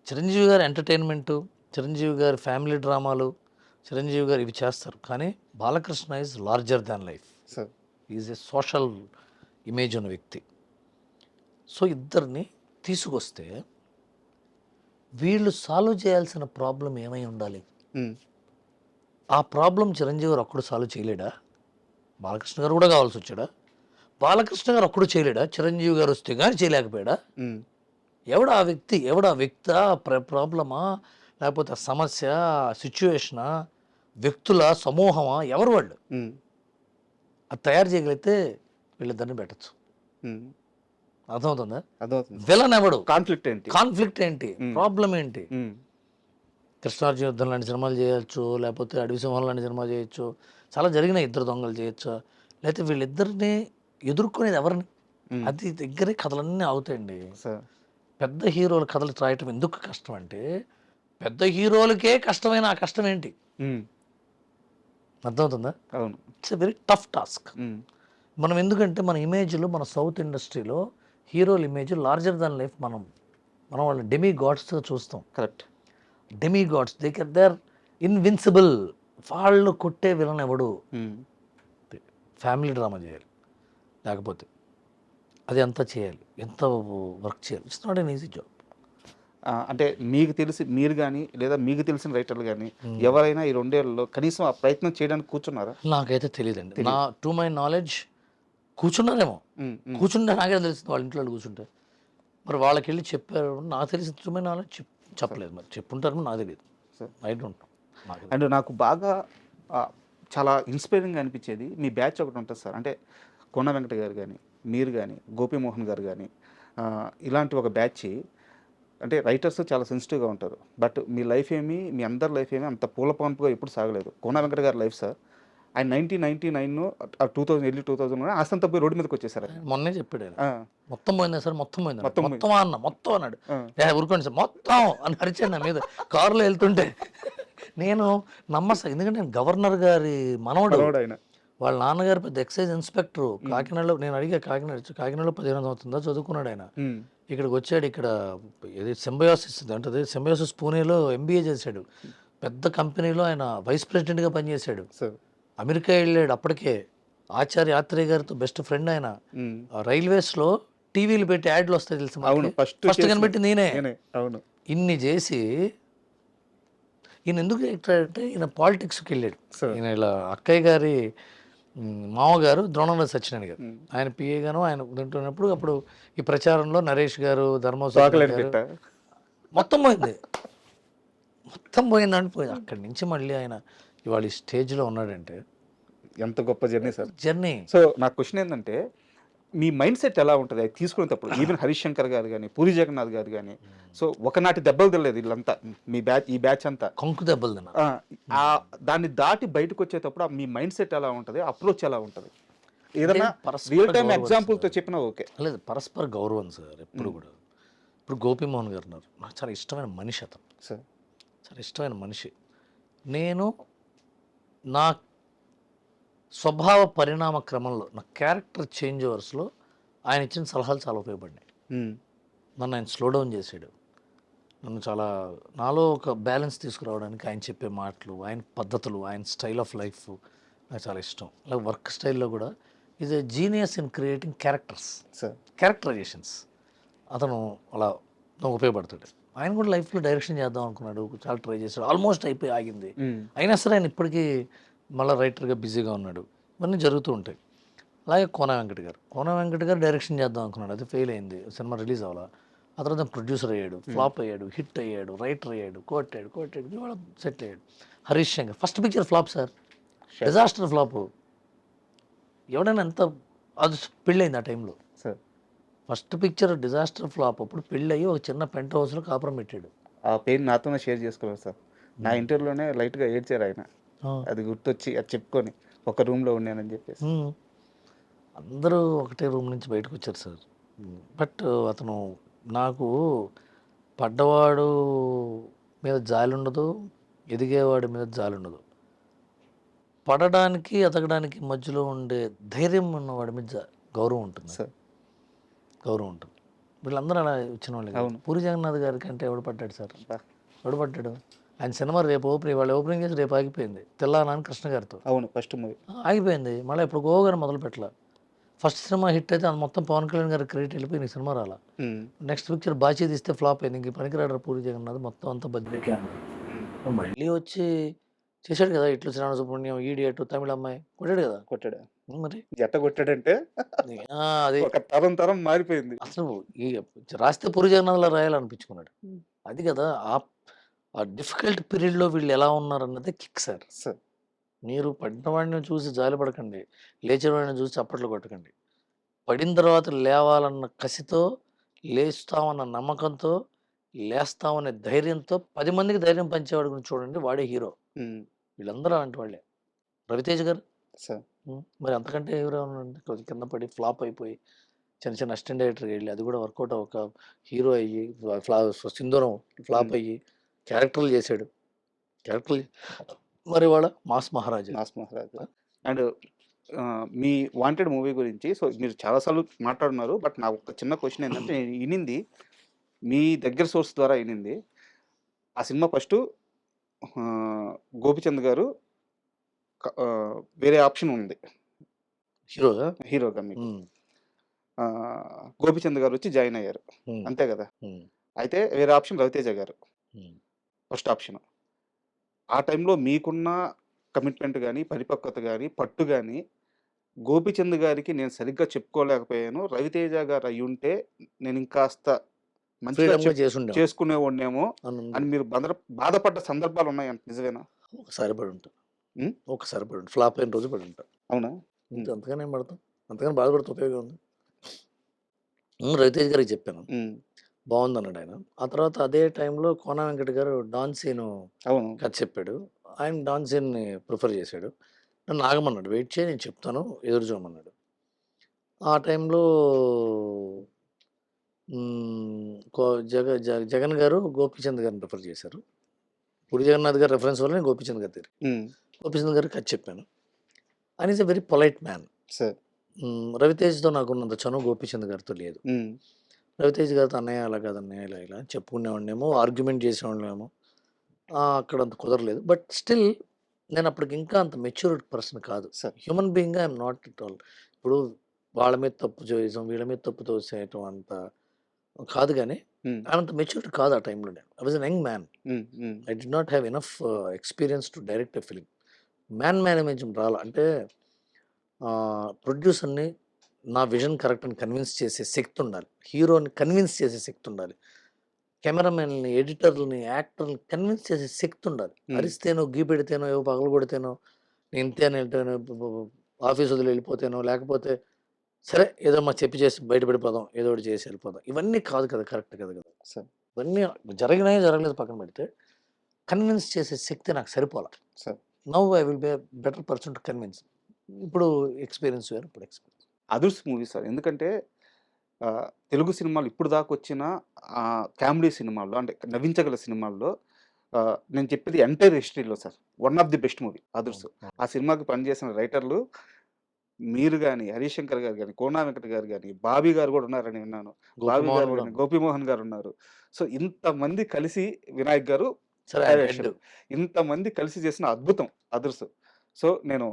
చిరంజీవి గారు ఎంటర్టైన్మెంటు, చిరంజీవి గారి ఫ్యామిలీ డ్రామాలు, చిరంజీవి గారు ఇవి చేస్తారు. కానీ Balakrishna is larger than life. Sir is a social image ఉన్న వ్యక్తి. సో ఇద్దరిని తీసుకొస్తే వీళ్ళు సాల్వ్ చేయాల్సిన ప్రాబ్లం ఏమై ఉండాలి? ఉమ్, ఆ ప్రాబ్లం చిరంజీవి గారు ఒక్కడు సాల్వ్ చేయలేడా? బాలకృష్ణ గారు కూడా కావాల్సి వచ్చాడా? బాలకృష్ణ గారు ఒక్కడు చేయలేడా? చిరంజీవి గారు వస్తే కానీ చేయలేకపోయాడా? ఉమ్, ఎవడా వ్యక్తి? ఎవడా వ్యక్తా? ప్రాబ్లమా, లేకపోతే సమస్య, సిచ్యువేషనా, వ్యక్తుల సమూహమా, ఎవరు వాళ్ళు? ఉమ్, అది తయారు చేయగలిగితే వీళ్ళిద్దరిని పెట్టచ్చు. ఉమ్, అర్థమవుతుందా? అర్థమవుతుంది. విలన్ ఎవడు? కాన్ఫ్లిక్ట్ ఏంటి? కాన్ఫ్లిక్ట్ ఏంటి? ప్రాబ్లం ఏంటి? ఉమ్, కృష్ణార్జున యుద్ధం లాంటి సినిమాలు చేయొచ్చు, లేకపోతే అడవి సింహం లాంటి సినిమా చేయొచ్చు, చాలా జరిగినాయి. ఇద్దరు దొంగలు చేయొచ్చు. లేకపోతే వీళ్ళిద్దరిని ఎదుర్కొనేది ఎవరిని? అది దగ్గరే కథలన్నీ అవుతాయండి. సార్ పెద్ద హీరోల కథలు రాయటం ఎందుకు కష్టం అంటే, పెద్ద హీరోలకే కష్టమైన ఆ కష్టం ఏంటి? ఉమ్, అర్థమవుతుందా? అవును. It's a very tough task. Um, మనం ఎందుకంటే మన ఇమేజ్లో, మన సౌత్ ఇండస్ట్రీలో హీరోల ఇమేజ్ లార్జర్ దాన్ లైఫ్. మనం వాళ్ళని డెమీ గాడ్స్తో చూస్తాం. Correct. Demi gods, they are invincible. వాళ్ళు కొట్టే విలన్ ఎవడు? ఉమ్, ఫ్యామిలీ డ్రామా చేయాలి, లేకపోతే అది అంతా చేయాలి, ఎంత వర్క్ చేయాలి. It's not an easy job. అంటే మీకు తెలిసి మీరు కానీ, లేదా మీకు తెలిసిన రైటర్లు కానీ ఎవరైనా ఈ 2 ఏళ్లలో కనీసం ఆ ప్రయత్నం చేయడానికి కూర్చున్నారా? నాకైతే తెలియదండి. టు మై నాలెడ్జ్ కూర్చున్నారేమో. ఉమ్, ఉమ్, కూర్చుంటే నాకే తెలుస్తుంది వాళ్ళ ఇంట్లో కూర్చుంటే. మరి వాళ్ళకి వెళ్ళి చెప్పారు, నాకు తెలిసి టు మై నాలెడ్జ్ చెప్పలేదు. మరి చెప్పుంటారు, నాకు తెలియదు. Sir I don't know. And నాకు బాగా చాలా ఇన్స్పైరింగ్గా అనిపించేది మీ బ్యాచ్ ఒకటి ఉంటుంది సార్. అంటే కోన వెంకట గారు కానీ, మీరు కానీ, గోపీమోహన్ గారు కానీ, ఇలాంటి ఒక బ్యాచ్. అంటే రైటర్స్ చాలా సెన్సిటివ్గా ఉంటారు. బట్ మీ లైఫ్ ఏమి, మీ అందరి లైఫ్ ఏమి అంత పూల పంపుగా ఎప్పుడు సాగలేదు. కోన వెంకట గారి లైఫ్ సార్, ఆయన 1999 ఎర్లీ 2000 ఆస్తంతా పోయి రోడ్డు మీదకి వచ్చేసారు. మొన్నే చెప్పాడు ఆయన. ఆ, మొత్తం పోయిందా సార్? మొత్తం పోయిందా? మొత్తం మొత్తం అన్న మొత్తం అన్నాడు. ఆ. ఊరుకోండి సార్ మొత్తం అని అరిచాను నా మీద కారులో వెళ్తుంటే. నేను నమ్మసా, ఎందుకంటే నేను గవర్నర్ గారి మనవడు. మనోడు ఆయన. వాళ్ళ నాన్నగారు పెద్ద ఎక్సైజ్ ఇన్స్పెక్టర్ కాకినాడలో. నేను అడిగా, కాకినాడలో 15 సంవత్సరంలో చదువుకున్నాడు ఆయన. ఉమ్, ఇక్కడికి వచ్చాడు. ఇక్కడ ఏది సింబయోసిస్ అంటే సింబయోసిస్ పూణేలో ఎంబీఏ చేశాడు. పెద్ద కంపెనీలో ఆయన వైస్ ప్రెసిడెంట్గా పనిచేశాడు. సార్. అమెరికా వెళ్ళాడు. అప్పటికే ఆచార్య ఆత్రేయ గారితో బెస్ట్ ఫ్రెండ్ ఆయన. ఉమ్, ఆ రైల్వేస్లో టీవీలు పెట్టి యాడ్లు వస్తాయి తెలుసు. అవును, ఫస్ట్ కనిపెట్టి నేనే. అవును ఇన్ని చేసి ఈయన ఎందుకు అంటే ఈయన పాలిటిక్స్కి వెళ్ళాడు. సార్. ఈయన ఇలా అక్కయ్య గారి మామగారు ద్రోణంరాజు సత్యనారాయణ గారు, ఉమ్. ఆయన పిఏగాను ఆయన తింటున్నప్పుడు అప్పుడు ఈ ప్రచారంలో నరేష్ గారు, చాక్లెట్ ధర్మవరం పెట్ట. మొత్తం పోయింది. మొత్తం పోయిందంటే పోయింది. అక్కడి నుంచి మళ్ళీ ఆయన ఇవాళ ఈ స్టేజ్లో ఉన్నాడంటే ఎంత గొప్ప జర్నీ సార్. జర్నీ. సో నా క్వశ్చన్ ఏంటంటే, మీ మైండ్ సెట్ ఎలా ఉంటుంది అది తీసుకునేటప్పుడు? ఈవెన్ హరీష్ శంకర్ గారు కానీ, పూరి జగన్నాథ్ గారు కానీ, సో ఒకనాటి దెబ్బలు తెలియదు వీళ్ళంతా, మీ ఈ బ్యాచ్ అంతా కొంకు దెబ్బలు తిన్నారు. దాన్ని దాటి బయటకు వచ్చేటప్పుడు మీ మైండ్ సెట్ ఎలా ఉంటుంది, అప్రోచ్ ఎలా ఉంటుంది? ఏదైనా పరస్పర రియల్ టైమ్ గౌరవం ఎగ్జాంపుల్తో సార్. చెప్పినా ఓకే. లేదు, పరస్పర గౌరవం సార్ ఎప్పుడు కూడా. ఇప్పుడు గోపీమోహన్ గారు ఉన్నారు, నాకు చాలా ఇష్టమైన మనిషి అతను, సార్. చాలా ఇష్టమైన మనిషి. నేను నా స్వభావ పరిణామ క్రమంలో, నా క్యారెక్టర్ చేంజ్ ఓవర్స్లో ఆయన ఇచ్చిన సలహాలు చాలా ఉపయోగపడినాయి. నన్ను ఆయన స్లో డౌన్ చేసాడు. నన్ను చాలా, నాలో ఒక బ్యాలెన్స్ తీసుకురావడానికి ఆయన చెప్పే మాటలు, ఆయన పద్ధతులు, ఆయన స్టైల్ ఆఫ్ లైఫ్ నాకు చాలా ఇష్టం. అలాగే వర్క్ స్టైల్లో కూడా is a genius in creating characters, sir. Characterisations. అతను అలా నాకు ఉపయోగపడతాడు. ఆయన కూడా లైఫ్లో డైరెక్షన్ చేద్దాం అనుకున్నాడు, చాలా ట్రై చేశాడు, ఆల్మోస్ట్ అయిపోయి ఆగింది. అయినా సరే ఆయన ఇప్పటికీ మళ్ళీ రైటర్గా బిజీగా ఉన్నాడు. ఇవన్నీ జరుగుతూ ఉంటాయి. అలాగే కోన వెంకట్ గారు డైరెక్షన్ చేద్దాం అనుకున్నాడు, అది ఫెయిల్ అయింది, సినిమా రిలీజ్ అవ్వాలా. ఆ తర్వాత ప్రొడ్యూసర్ అయ్యాడు, ఫ్లాప్ అయ్యాడు, హిట్ అయ్యాడు, రైటర్ అయ్యాడు, కోటాడు ఇవాళ సెటిల్ అయ్యాడు. Harish Shankar first picture flop sir, disaster flop. ఎవడైనా ఎంత, అది పెళ్ళయింది ఆ టైంలో. Sir. First picture disaster flop. అప్పుడు పెళ్ళయి ఒక చిన్న పెంట్ హౌస్లో కాపురం పెట్టాడు. ఆ పెయిన్ నాతోనే షేర్ చేసుకోలేదు సార్. నా ఇంటర్వ్యూలోనే లైట్గా ఏడ్చారు ఆయన, అది గుర్తొచ్చి అది చెప్పుకొని ఒక రూమ్లో ఉన్నానని చెప్పేసి. అందరూ ఒకటే రూమ్ నుంచి బయటకు వచ్చారు సార్. బట్ అతను నాకు పడ్డవాడు మీద జాలి ఉండదు, ఎదిగేవాడి మీద జాలి ఉండదు. పడడానికి ఎదగడానికి మధ్యలో ఉండే ధైర్యం ఉన్నవాడి మీద గౌరవం ఉంటుంది సార్. గౌరవం ఉంటుంది. వీళ్ళందరూ అలా వచ్చిన వాళ్ళు. అవును. పూరి జగన్నాథ్ గారి కంటే ఎవడు పడ్డాడు సార్? బా. ఎవడు పడ్డాడు? ఆయన సినిమా రేపు వాళ్ళు ఓపెనింగ్ చేసి రేపు ఆగిపోయింది, తెల్లానాని కృష్ణ గారితో అవును, ఫస్ట్ మూవీ ఆగిపోయింది. మళ్ళీ ఇప్పుడు గోగానే మొదలు పెట్టాల. ఫస్ట్ సినిమా హిట్ అయితే అది మొత్తం పవన్ కళ్యాణ్ గారి క్రెడిట్ వెళ్ళిపోయి నీ సినిమా రాలా. నెక్స్ట్ పిక్చర్ బాచీ తీస్తే ఫ్లాప్ అయింది, ఇంక పనికిరాడు పూరి జగన్నాథ్, మొత్తం అంతా బద్దెక్కి. మళ్ళీ వచ్చి చేశాడు కదా ఇట్లు శ్రావణ సుబ్రహ్మణ్యం, ఈడియట్, తమిళ అమ్మాయి కొట్టాడు కదా. కొట్టాడు. మరి ఎట్ట కొట్టాడంటే అదే ఒక తరం మారిపోయింది. అసలు ఈ రాస్తే పూరి జగన్నాథ్లో రాయాలనిపించుకున్నాడు. అది కదా ఆ డిఫికల్ట్ పీరియడ్లో వీళ్ళు ఎలా ఉన్నారు అన్నదే కిక్ సార్. సార్. మీరు పడినవాడిని చూసి జాలి పడకండి, లేచిన వాడిని చూసి చప్పట్లు కొట్టకండి. పడిన తర్వాత లేవాలన్న కసితో, లేస్తామన్న నమ్మకంతో, లేస్తామనే ధైర్యంతో 10 మందికి ధైర్యం పంచేవాడి గురించి చూడండి, వాడే హీరో. వీళ్ళందరూ అలాంటి వాళ్ళే. రవితేజ్ గారు సార్. మరి అంతకంటే హీరో ఉన్నారండి. కొంచెం కింద పడి ఫ్లాప్ అయిపోయి చిన్న చిన్న అసిస్టెంట్ డైరెక్టర్కి వెళ్ళి అది కూడా వర్కౌట్ ఒక హీరో అయ్యి, సింధూరం ఫ్లాప్ అయ్యి క్యారెక్టర్లు చేశాడు. క్యారెక్టర్లు మరి వాళ్ళ mass Maharaja. And me wanted movie గురించి సో మీరు చాలాసార్లు మాట్లాడున్నారు, బట్ నా ఒక చిన్న క్వశ్చన్ ఏంటంటే, నేను వినింది మీ దగ్గర సోర్స్ ద్వారా వినింది, ఆ సినిమా ఫస్ట్ గోపిచంద్ గారు వేరే ఆప్షన్ ఉంది హీరోగా మీకు, గోపిచంద్ గారు వచ్చి జాయిన్ అయ్యారు, అంతే కదా? అయితే వేరే ఆప్షన్ రవితేజ గారు ఫస్ట్ ఆప్షన్. ఆ టైంలో మీకున్న కమిట్మెంట్ కానీ, పరిపక్వత కానీ, పట్టు కానీ గోపిచంద్ గారికి నేను సరిగ్గా చెప్పుకోలేకపోయాను, రవితేజ గారు అయి ఉంటే నేను ఇంకాస్త మంచిగా చేసుకునేవాడినేమో అని మీరు బాధపడ్డ సందర్భాలు ఉన్నాయంట, నిజమేనా? ఒకసారి పడి ఉంటా, ఒకసారి పడి ఉంటా, ఫ్లాప్ అయిన రోజు పడి ఉంటా. అవునా? అంతగానే ఏం పడతాం, అంతగానే బాధపడితే ఉపయోగం ఉంది. రవితేజ్ గారికి చెప్పాను, బాగుంది అన్నాడు ఆయన. ఆ తర్వాత అదే టైంలో కోన వెంకట్ గారు డాన్ సీన్ కథ చెప్పాడు. ఆయన డాన్ సీన్ని ప్రిఫర్ చేశాడు. నన్ను ఆగమన్నాడు, వెయిట్ చేయి నేను చెప్తాను, ఎదురు చూడమన్నాడు. ఆ టైంలో జగన్ గారు గోపీచంద్ గారిని ప్రిఫర్ చేశారు. పూరి జగన్నాథ్ గారి రెఫరెన్స్ వల్ల నేను గోపీచంద్ గారి దగ్గర గోపీచంద్ గారికి అది చెప్పాను. And is a very polite man. Sir. రవితేజ్తో నాకున్నంత చనువు గోపీచంద్ గారితో లేదు. రవితేజ్ గారితో అన్నయ్య అలా కాదు అన్నయ్య ఇలా ఇలా అని చెప్పుకునేవాడినేమో, ఆర్గ్యుమెంట్ చేసేవాళ్ళేమో. అక్కడ అంత కుదరలేదు. బట్ స్టిల్ నేను అప్పటికి ఇంకా అంత మెచ్యూర్డ్ పర్సన్ కాదు. సార్. హ్యూమన్ బీయింగ్గా ఐఎమ్ నాట్ ఇట్ ఆల్. ఇప్పుడు వాళ్ళ మీద తప్పు చేయడం, వీళ్ళ మీద తప్పు తోసేయటం అంత కాదు, కానీ అంత మెచ్యూర్డ్ కాదు ఆ టైంలో. నేను I was an young man. I did not have enough experience to direct a film. Management రాల అంటే ప్రొడ్యూసర్ని నా విజన్ కరెక్ట్ అని కన్విన్స్ చేసే శక్తి ఉండాలి, హీరోని కన్విన్స్ చేసే శక్తి ఉండాలి, కెమెరామెన్ని, ఎడిటర్లని, యాక్టర్ని కన్విన్స్ చేసే శక్తి ఉండాలి. అరిస్తేనో, గీ పెడితేనో, ఏవో పగలు కొడితేనో, నేను ఇంతేనో ఆఫీస్ వదిలి వెళ్ళిపోతేనో, లేకపోతే సరే ఏదో మా చెప్పి చేసి బయటపడిపోదాం, ఏదో ఒకటి చేసి వెళ్ళిపోదాం, ఇవన్నీ కాదు కదా, కరెక్ట్ కదా కదా సార్. ఇవన్నీ జరిగినాయో జరగలేదు పక్కన పెడితే కన్విన్స్ చేసే శక్తి నాకు సరిపోలే. Sir. Now I will be better person to convince. ఇప్పుడు ఎక్స్పీరియన్స్ వేరు, ఇప్పుడు ఎక్స్పీరియన్స్. అదుర్స్ మూవీ సార్. ఎందుకంటే తెలుగు సినిమాలు ఇప్పుడు దాకా వచ్చిన కామెడీ సినిమాల్లో, అంటే నవ్వించగల సినిమాల్లో, నేను చెప్పేది ఎంటైర్ హిస్టరీలో sir one of the best movie Adhurs. ఆ సినిమాకి పనిచేసిన రైటర్లు మీరు కానీ, హరీష్ శంకర్ గారు కానీ, కోనా వెంకట గారు కానీ, బాబీ గారు కూడా ఉన్నారని విన్నాను. బాబీ గారు కానీ, గోపీమోహన్ గారు ఉన్నారు. సో ఇంతమంది కలిసి వినాయక్ గారు ఇంతమంది కలిసి చేసిన అద్భుతం అదుర్స్. సో నేను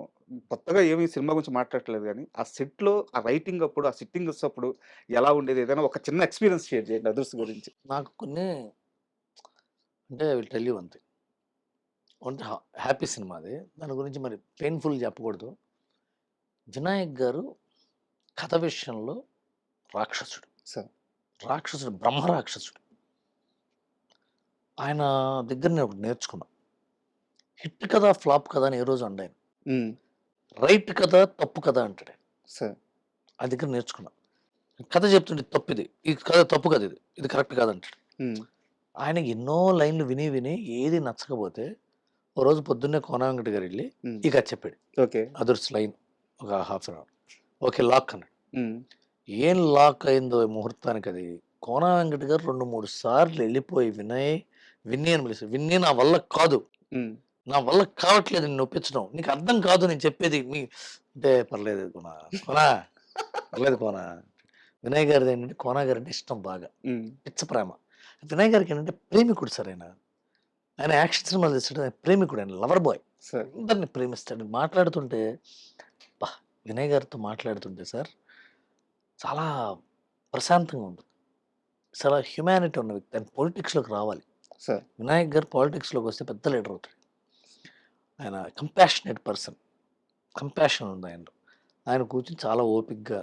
కొత్తగా ఏమి సినిమా గురించి మాట్లాడట్లేదు, కానీ ఆ సెట్లో ఆ రైటింగ్ అప్పుడు, ఆ సిట్టింగ్ అప్పుడు ఎలా ఉండేది, ఏదైనా ఒక చిన్న ఎక్స్పీరియన్స్ షేర్ చేయండి అదుర్స్ గురించి. నాకు కొన్ని అంటే I will tell you one thing. అంటే హ్యాపీ సినిమా అది, దాని గురించి మరి పెయిన్ఫుల్ చెప్పకూడదు. వినాయక్ గారు కథ విషయంలో రాక్షసుడు సార్. రాక్షసుడు, బ్రహ్మ రాక్షసుడు. ఆయన దగ్గర నేను ఒకటి నేర్చుకున్నా. హిట్ కదా, ఫ్లాప్ కదా అని ఏ రోజు అండాయన. రైట్ కదా, తప్పు కదా అంటాడు సార్. ఆ దగ్గర నేర్చుకున్నా. కథ చెప్తుంటే తప్పు ఇది, ఇది కథ తప్పు కదా, ఇది కరెక్ట్ కాదంటాడు. ఆయన ఎన్నో లైన్లు విని విని ఏది నచ్చకపోతే ఓ రోజు పొద్దున్నే కోనా వెంకట గారు వెళ్ళి ఈ కథ చెప్పాడు. ఓకే. అదర్స్ లైన్ ఒక half an hour. Okay lock అన్నాడు. ఏం లాక్ అయిందో ముహూర్తానికి, అది కోనా వెంకట గారు 2-3 సార్లు వెళ్ళిపోయి విన్నీ అని పిలిచారు. విన్నీ నా వల్ల కాదు, నా వల్ల కావట్లేదు నేను ఒప్పించడం, నీకు అర్థం కాదు నేను చెప్పేది మీ అంటే పర్లేదు కోనా పర్లేదు కోనా. వినయ్ గారిది ఏంటంటే, కోనా గారు అంటే ఇష్టం బాగా, పిచ్చ ప్రేమ. వినయ్ గారికి ఏంటంటే ప్రేమికుడు సార్. ఆయన యాక్షన్ సినిమాలు చేస్తాడు, ఆయన ప్రేమికుడు, ఆయన లవర్ బాయ్, అందరిని ప్రేమిస్తాడు. మాట్లాడుతుంటే వినయ్ గారితో మాట్లాడుతుంటే సార్ చాలా ప్రశాంతంగా ఉంటుంది, చాలా హ్యుమానిటీ ఉన్న వ్యక్తి. ఆయన పొలిటిక్స్లోకి రావాలి సార్. వినాయక్ గారు పాలిటిక్స్లోకి వస్తే పెద్ద లీడర్ అవుతాడు. ఆయన కంపాషనేట్ పర్సన్, కంపాషన్ ఉంది ఆయనలో. ఆయన కూర్చొని చాలా ఓపిక్గా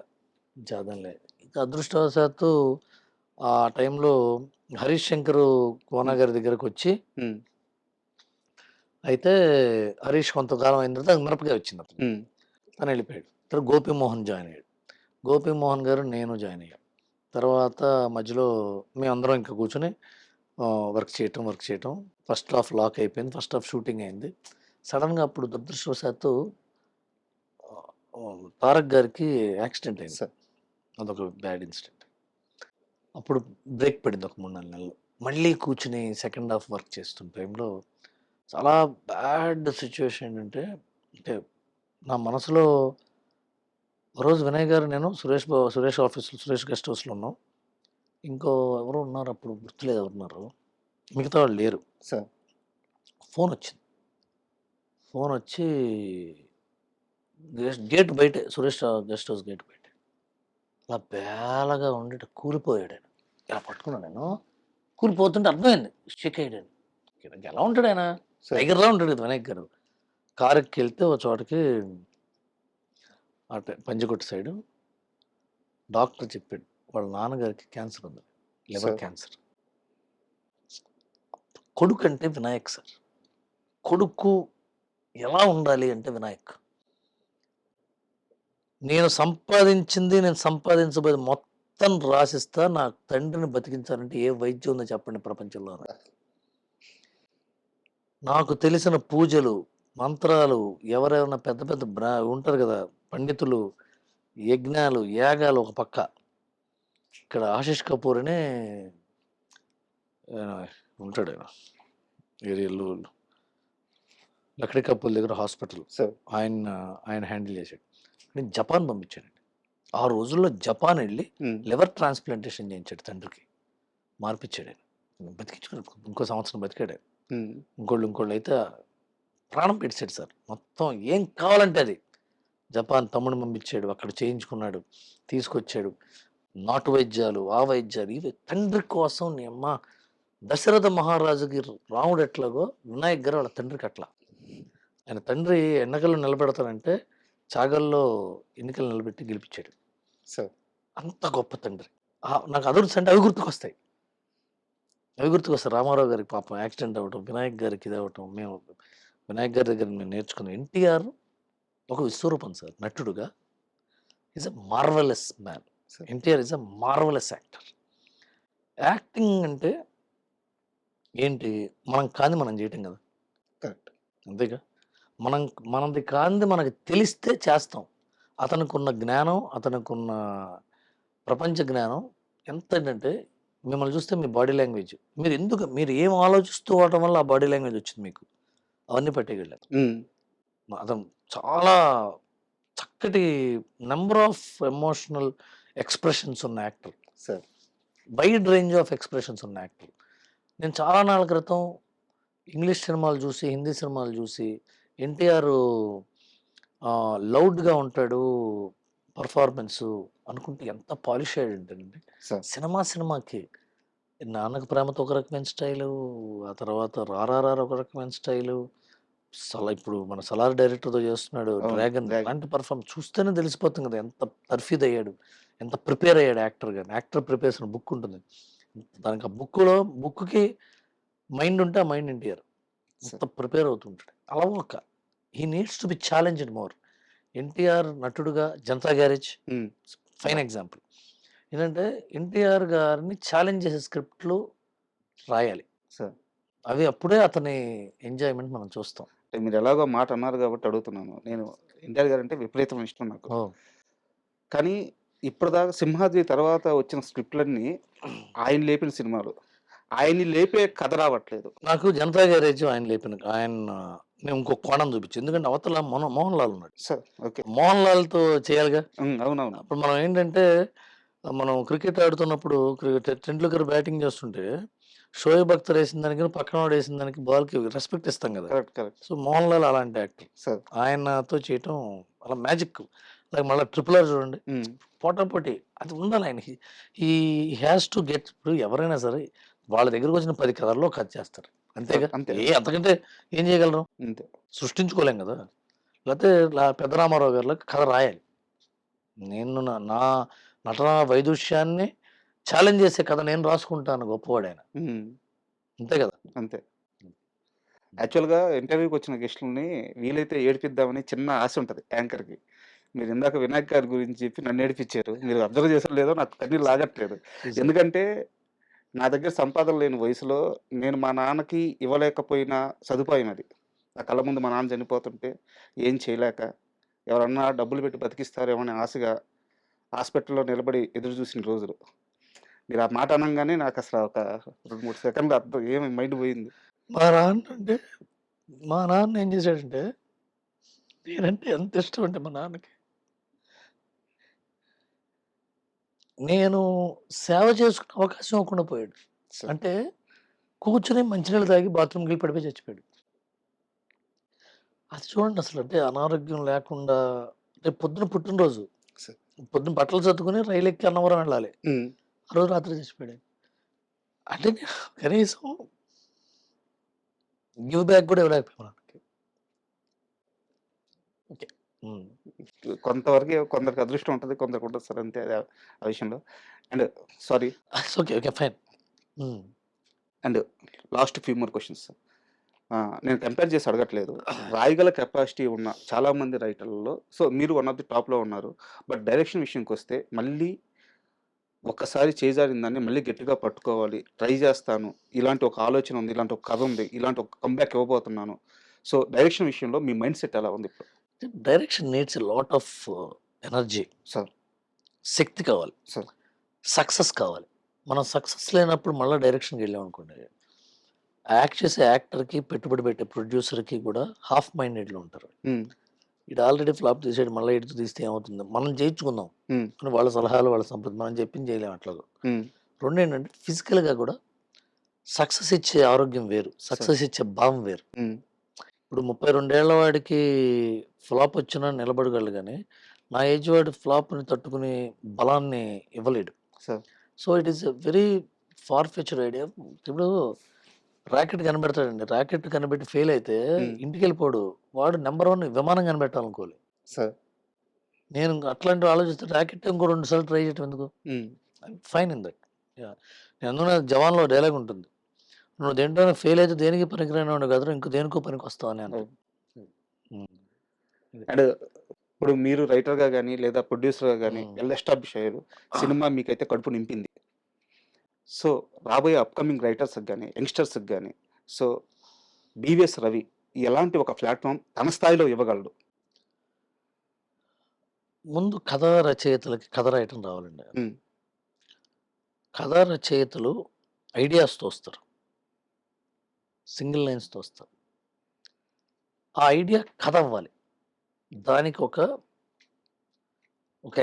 జాదంలే. ఇంకా అదృష్టవశాత్తు ఆ టైంలో హరీష్ శంకర్ కోనా గారి దగ్గరకు వచ్చి, అయితే హరీష్ కొంతకాలం అయిన తర్వాత మిరపకాయ వచ్చింది, అతను తను వెళ్ళిపోయాడు. తర్వాత గోపీమోహన్ జాయిన్ అయ్యాడు. గోపీమోహన్ గారు, నేను జాయిన్ అయ్యాం. తర్వాత మధ్యలో మేమందరం ఇంకా కూర్చొని వర్క్ చేయటం. ఫస్ట్ హాఫ్ లాక్ అయిపోయింది, ఫస్ట్ హాఫ్ షూటింగ్ అయింది. సడన్గా అప్పుడు దురదృష్టవశాత్తు తారక్ గారికి యాక్సిడెంట్ అయింది సార్. అదొక బ్యాడ్ ఇన్సిడెంట్. అప్పుడు బ్రేక్ పడింది ఒక 3-4 నెలలు. మళ్ళీ కూర్చుని సెకండ్ హాఫ్ వర్క్ చేస్తున్న టైంలో చాలా బ్యాడ్ సిచ్యువేషన్ ఏంటంటే, అంటే నా మనసులో రోజు వినయ్ గారు, నేను సురేష్ ఆఫీస్లో, సురేష్ గెస్ట్ హౌస్లో ఉన్నాం. ఇంకో ఎవరో ఉన్నారు, అప్పుడు గుర్తులేదు ఎవరున్నారు, మిగతా వాళ్ళు లేరు సార్. ఫోన్ వచ్చింది. ఫోన్ వచ్చి గేట్ బయటే, సురేష్ గెస్ట్ హౌస్ గేట్ బయట అలా బేలగా ఉండి కూలిపోయాడు. ఆయన ఇలా పట్టుకున్నాను, నేను కూలిపోతుంటే అర్థమైంది, షేక్ అయ్యాడు. ఎలా ఉంటాడు ఆయన, టైగర్లా ఉంటాడు కదా వినాయక్ గారు. కారుకి వెళ్తే ఒక చోటకి అటే పంజగుట్ట సైడు డాక్టర్ చెప్పాడు వాళ్ళ నాన్నగారికి క్యాన్సర్ ఉంది, లివర్ క్యాన్సర్. కొడుకు అంటే వినాయక్ సార్. కొడుకు ఎలా ఉండాలి అంటే వినాయక్. నేను సంపాదించబోయే మొత్తం రాసిస్తా, నా తండ్రిని బతికించాలంటే ఏ వైద్యం ఉందో చెప్పండి ప్రపంచంలో. నాకు తెలిసిన పూజలు, మంత్రాలు, ఎవరైనా పెద్ద పెద్ద ఉంటారు కదా పండితులు, యజ్ఞాలు, యాగాలు ఒక పక్క. ఇక్కడ ఆశిష్ కపూర్ అనే ఉంటాడు, ఆయన ఏరియాలో లక్కడి కప్పుల దగ్గర హాస్పిటల్ సార్ ఆయన హ్యాండిల్ చేశాడు. నేను జపాన్ పంపించానండి. ఆ రోజుల్లో జపాన్ వెళ్ళి ఉమ్, లివర్ ట్రాన్స్ప్లాంటేషన్ చేయించాడు తండ్రికి, మార్పిచ్చాడు ఆయన. బతికించుకున్నాడు, ఇంకో సంవత్సరం బతికాడు ఆయన. ఉమ్, ఇంకోళ్ళు అయితే ప్రాణం పెట్టాడు సార్. మొత్తం ఏం కావాలంటే అది జపాన్ తమ్ముడు పంపించాడు, అక్కడ చేయించుకున్నాడు, తీసుకొచ్చాడు. నాటు వైద్యాలు, ఆ వైద్యాలు, ఇవి తండ్రి కోసం. నీ అమ్మ, దశరథ మహారాజుకి రాముడు ఎట్లాగో వినాయక్ గారు వాళ్ళ తండ్రికి అట్లా. ఆయన తండ్రి ఎన్నికల్లో నిలబెడతానంటే చాగల్లో ఎన్నికలు నిలబెట్టి గెలిపించాడు. సార్ అంత గొప్ప తండ్రి. నాకు అదుర్స్ అంటే అవి గుర్తుకొస్తాయి. రామారావు గారికి పాపం యాక్సిడెంట్ అవ్వటం, వినాయక్ గారికి ఇది అవ్వటం. మేము వినాయక్ గారి దగ్గర మేము నేర్చుకున్నాం. ఎన్టీఆర్ ఒక విశ్వరూపం సార్, నటుడుగా is a marvellous man. NTR is a marvellous actor. Acting అంటే ఏంటి, మనం కాంది మనం చేయటం కదా, కరెక్ట్. అంతేగా. మనది కాంది మనకి తెలిస్తే చేస్తాం. అతనికి ఉన్న జ్ఞానం, అతనికి ఉన్న ప్రపంచ జ్ఞానం ఎంత ఏంటంటే, మిమ్మల్ని చూస్తే మీ బాడీ లాంగ్వేజ్, మీరు ఏం ఆలోచిస్తూ ఉండటం వల్ల ఆ బాడీ లాంగ్వేజ్ వచ్చింది మీకు, అవన్నీ పట్టేయగలరు. ఉమ్, అతను చాలా చక్కటి నెంబర్ ఆఫ్ ఎమోషనల్ ఎక్స్ప్రెషన్స్ ఉన్న actor sir wide range of expressions ఉన్న యాక్టర్. నేను చాలా నాళ్ళ క్రితం ఇంగ్లీష్ సినిమాలు చూసి, హిందీ సినిమాలు చూసి, ఎన్టీఆర్ లౌడ్గా ఉంటాడు పర్ఫార్మెన్స్ అనుకుంటే ఎంత పాలిష్ అయ్యాడంటేనండి. సార్ సినిమాకి నాన్నకు ప్రేమతో ఒక రకమైన స్టైలు, ఆ తర్వాత రారారారు ఒక రకమైన స్టైలు, ఇప్పుడు మన సలార్ డైరెక్టర్తో చేస్తున్నాడు అవును, డ్రాగన్. డ్రాగన్. అలాంటి పర్ఫార్మెన్స్ చూస్తేనే తెలిసిపోతుంది కదా ఎంత తర్ఫీద్ అయ్యాడు, ఎంత ప్రిపేర్ అయ్యాడు యాక్టర్. కానీ యాక్టర్ ప్రిపరేషన్ బుక్ ఉంటుంది దానికి. ఆ బుక్కి మైండ్ ఉంటే ఆ మైండ్ ఎన్టీఆర్ ఎంత ప్రిపేర్ అవుతుంటాడు. అలా ఒక he needs to be challenged more. NTR నటుడుగా Janatha garage um, fine example. ఏంటంటే ఎన్టీఆర్ గారిని ఛాలెంజ్ చేసే స్క్రిప్ట్లు రాయాలి. సార్ అవి అప్పుడే అతని ఎంజాయ్మెంట్ మనం చూస్తాం. అంటే మీరు ఎలాగో మాట అన్నారు కాబట్టి అడుగుతున్నాను. నేను ఎన్టీఆర్ గారు అంటే విపరీతమైన ఇష్టం నాకు. కానీ ఇప్పటిదాకా సింహాద్రి తర్వాత వచ్చిన స్క్రిప్ట్లన్నీ ఆయన లేపిన సినిమాలు, ఆయన్ని లేపే కథ రావట్లేదు. నాకు జనతా గ్యారేజ్ మేము ఇంకో కోణం చూపించు. ఎందుకంటే అవతల మోహన్ లాల్ ఉన్నాడు. Sir okay. మోహన్ లాల్తో చేయాలిగా. అవునవును. అప్పుడు మనం ఏంటంటే, మనం క్రికెట్ ఆడుతున్నప్పుడు టెండూల్కర్ బ్యాటింగ్ చేస్తుంటే షోయబ్ అఖ్తర్ వేసిన దానికి పక్కన వాడు వేసిన దానికి బాల్కి రెస్పెక్ట్ ఇస్తాం కదా. Correct correct. So Mohan Lal అలాంటి యాక్టర్. సార్ ఆయనతో చేయటం అలా మ్యాజిక్. అలాగే మళ్ళీ ట్రిపుల్ ఆర్ చూడండి, పోటాపోటీ అది ఉండాలి ఆయన. He has to get. ఇప్పుడు ఎవరైనా సరే వాళ్ళ దగ్గరకు వచ్చిన 10 కథల్లో కథ చేస్తారు, అంతేగా. అంతే. అంతకంటే ఏం చేయగలరు, అంతే. సృష్టించుకోలేం కదా. లేకపోతే పెద్ద రామారావు గారికి కథ రాయాలి. నేను నా నటన వైదుష్యాన్ని ఛాలెంజ్ చేసే కథ నేను రాసుకుంటాను, గొప్పవాడు ఆయన, అంతే కదా. అంతే. యాక్చువల్గా ఇంటర్వ్యూకి వచ్చిన గెస్టులని వీలైతే ఏడిపిద్దామని చిన్న ఆశ ఉంటుంది యాంకర్కి. మీరు ఇందాక వినాయక్ గారి గురించి చెప్పి నన్ను ఏడిపించారు. మీరు అబ్జర్వ్ చేసారు లేదో, నాకు కన్నీళ్ళు లాగట్లేదు. ఎందుకంటే నా దగ్గర సంపాదన లేని వయసులో నేను మా నాన్నకి ఇవ్వలేకపోయిన సదుపాయం అది. నా కళ్ళ ముందు మా నాన్న చనిపోతుంటే ఏం చేయలేక, ఎవరన్నా డబ్బులు పెట్టి బతికిస్తారేమో అని ఆశగా హాస్పిటల్లో నిలబడి ఎదురు చూసిన రోజులు. మీరు ఆ మాట అనగానే నాకు అసలు ఒక 2-3 సెకండ్లు అర్థం ఏమి మైండ్ పోయింది. మా నాన్న ఏం చేశాడంటే, నేనంటే ఎంత ఇష్టం అంటే మా నాన్నకి, నేను సేవ చేసుకునే అవకాశం ఇవ్వకుండా పోయాడు. సార్. అంటే కూర్చుని మంచినీళ్ళు తాగి బాత్రూమ్కి వెళ్ళి పడిపోయి చచ్చిపోయాడు. అది చూడండి అసలు. అంటే అనారోగ్యం లేకుండా, రేపు పొద్దున పుట్టినరోజు, సార్. పొద్దున బట్టలు చదువుకుని రైలు ఎక్కి అన్నవరం వెళ్ళాలి, ఆ రోజు రాత్రి చచ్చిపోయాడు. అంటే నేను కనీసం గివ్ బ్యాక్ కూడా ఇవ్వలేకపోయాను. ఓకే. కొంతవరకు కొందరికి అదృష్టం ఉంటుంది, కొందరికి ఉంటుంది సార్, అంతే అది ఆ విషయంలో. And sorry. Okay okay fine. And last few more questions. నేను కంపేర్ చేసి అడగట్లేదు. రాయగల కెపాసిటీ ఉన్న చాలామంది రైటర్లలో సో మీరు వన్ ఆఫ్ ది టాప్లో ఉన్నారు. బట్ డైరెక్షన్ విషయంకి వస్తే మళ్ళీ ఒక్కసారి చేజారిందాన్ని మళ్ళీ గట్టిగా పట్టుకోవాలి, ట్రై చేస్తాను, ఇలాంటి ఒక ఆలోచన ఉంది, ఇలాంటి ఒక కథ ఉంది, ఇలాంటి ఒక కంబ్యాక్ ఇవ్వబోతున్నాను. సో డైరెక్షన్ విషయంలో మీ మైండ్ సెట్ ఎలా ఉంది ఇప్పుడు? Direction needs a lot of energy sir. శక్తి కావాలి సార్. సక్సెస్ కావాలి. మనం సక్సెస్ లేనప్పుడు మళ్ళీ డైరెక్షన్కి వెళ్ళాం అనుకోండి, యాక్ట్ చేసే యాక్టర్కి, పెట్టుబడి పెట్టే ప్రొడ్యూసర్కి కూడా హాఫ్ మైండెడ్లో ఉంటారు. ఇటు ఆల్రెడీ ఫ్లాప్ చేసాడు, మళ్ళీ ఇటు తీస్తే ఏమవుతుంది, మనం చేయించుకుందాం అని వాళ్ళ సలహాలు, వాళ్ళ సంపద, మనం చెప్పింది చేయలేము అట్లా. రెండు ఏంటంటే ఫిజికల్గా కూడా సక్సెస్ ఇచ్చే ఆరోగ్యం వేరు, సక్సెస్ ఇచ్చే భావం వేరు. ఇప్పుడు 32 ఏళ్ల వాడికి ఫ్లాప్ వచ్చినా నిలబడగలడు, కానీ నా ఏజ్ వాడి ఫ్లాప్ని తట్టుకునే బలాన్ని ఇవ్వలేడు. So it is a very far future idea. ఇప్పుడు ర్యాకెట్ కనిపెడతాడండి, ర్యాకెట్ కనిపెట్టి ఫెయిల్ అయితే ఇంటికి వెళ్ళిపోడు, వాడు నెంబర్ 1 విమానం కనిపెట్టాలనుకోవాలి. నేను అట్లాంటివి ఆలోచిస్తే ర్యాకెట్ ఇంకో 2 సార్లు ట్రై చేయటం ఎందుకు? Fine in that. నేను అందులో జవాన్లో డైలాగ్ ఉంటుంది, నువ్వు దేంట్లో ఫెయిల్ అయితే దేనికి పనికిరాని కదా, ఇంకో దేనికో పనికి వస్తావు అని అంటే. అండ్ ఇప్పుడు మీరు రైటర్గా కానీ లేదా ప్రొడ్యూసర్గా కానీ వెల్ ఎస్టాబ్లిష్ అయ్యారు, సినిమా మీకైతే కడుపు నింపింది. సో రాబోయే అప్కమింగ్ రైటర్స్కి కానీ యంగ్స్టర్స్కి కానీ సో బీవీఎస్ రవి ఎలాంటి ఒక ప్లాట్ఫామ్ తన స్థాయిలో ఇవ్వగలడు? ముందు కథ రచయితలకి కథ రాయటం రావాలండి. కథ రచయితలు ఐడియాస్తో వస్తారు, సింగిల్ లైన్స్తో వస్తారు. ఆ ఐడియా కథ అవ్వాలి, దానికి ఒక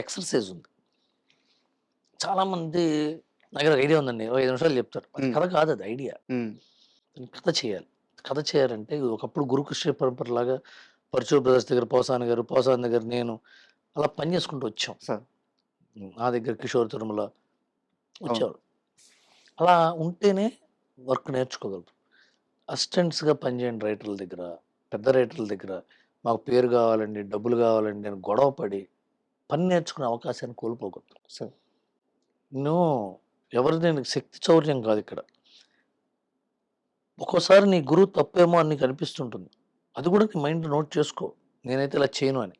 ఎక్సర్సైజ్ ఉంది. చాలామంది దగ్గర ఐడియా ఉందండి, 5 నిమిషాలు చెప్తారు, కథ కాదు, అది ఐడియా. కథ చేయాలి. కథ చేయాలంటే ఒకప్పుడు గురుకృష్ణ పరంపరలాగా పరచూరు బ్రదర్స్ దగ్గర పోసాని గారు, పోసాని దగ్గర నేను అలా పని చేసుకుంటూ వచ్చాం. నా దగ్గర కిషోర్ తిరుమల వచ్చేవారు. అలా ఉంటేనే వర్క్ నేర్చుకోగలరు. అసిస్టెంట్స్గా పనిచేయండి రైటర్ల దగ్గర, పెద్ద రైటర్ల దగ్గర. మాకు పేరు కావాలండి, డబ్బులు కావాలండి అని గొడవ పడి పని నేర్చుకునే అవకాశాన్ని కోల్పోకూడదు. నువ్వు ఎవరిది శక్తి చౌర్యం కాదు ఇక్కడ. ఒక్కోసారి నీ గురువు తప్పేమో అని నీకు అనిపిస్తుంటుంది, అది కూడా నీ మైండ్ నోట్ చేసుకో, నేనైతే ఇలా చేయను అని.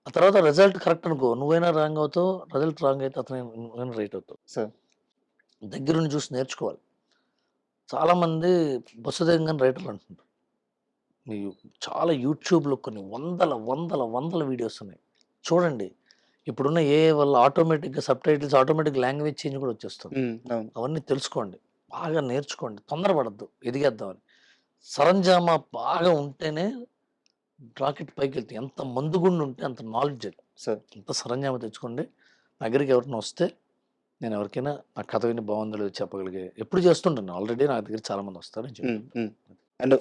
ఆ తర్వాత రిజల్ట్ కరెక్ట్ అనుకో, నువ్వైనా రాంగ్ అవుతావు, రిజల్ట్ రాంగ్ అయితే నువ్వైనా రైట్ అవుతావు. దగ్గరుండి చూసి నేర్చుకోవాలి. చాలామంది బొత్సదేవంగానే రైటర్లు అంటుంటారు. మీరు చాలా యూట్యూబ్లో కొన్ని వందల వీడియోస్ ఉన్నాయి, చూడండి. ఇప్పుడున్న వల్ల ఆటోమేటిక్గా sub titles, automatic language change కూడా వచ్చేస్తుంది. అవన్నీ తెలుసుకోండి, బాగా నేర్చుకోండి, తొందరపడద్దు, ఎదిగేద్దామని. సరంజామా బాగా ఉంటేనే రాకెట్ పైకి వెళ్తే, ఎంత మందుగుండు ఉంటే అంత నాలెడ్జ్. ఎంత సరంజామా తెచ్చుకోండి. నా దగ్గరికి ఎవరైనా వస్తే నేను ఎవరికైనా నా కథ విని బాగుందో లేదో చెప్పగలిగే ఎప్పుడు చేస్తుంటాను. ఆల్రెడీ నా దగ్గర చాలామంది వస్తారని చెప్పి. అండ్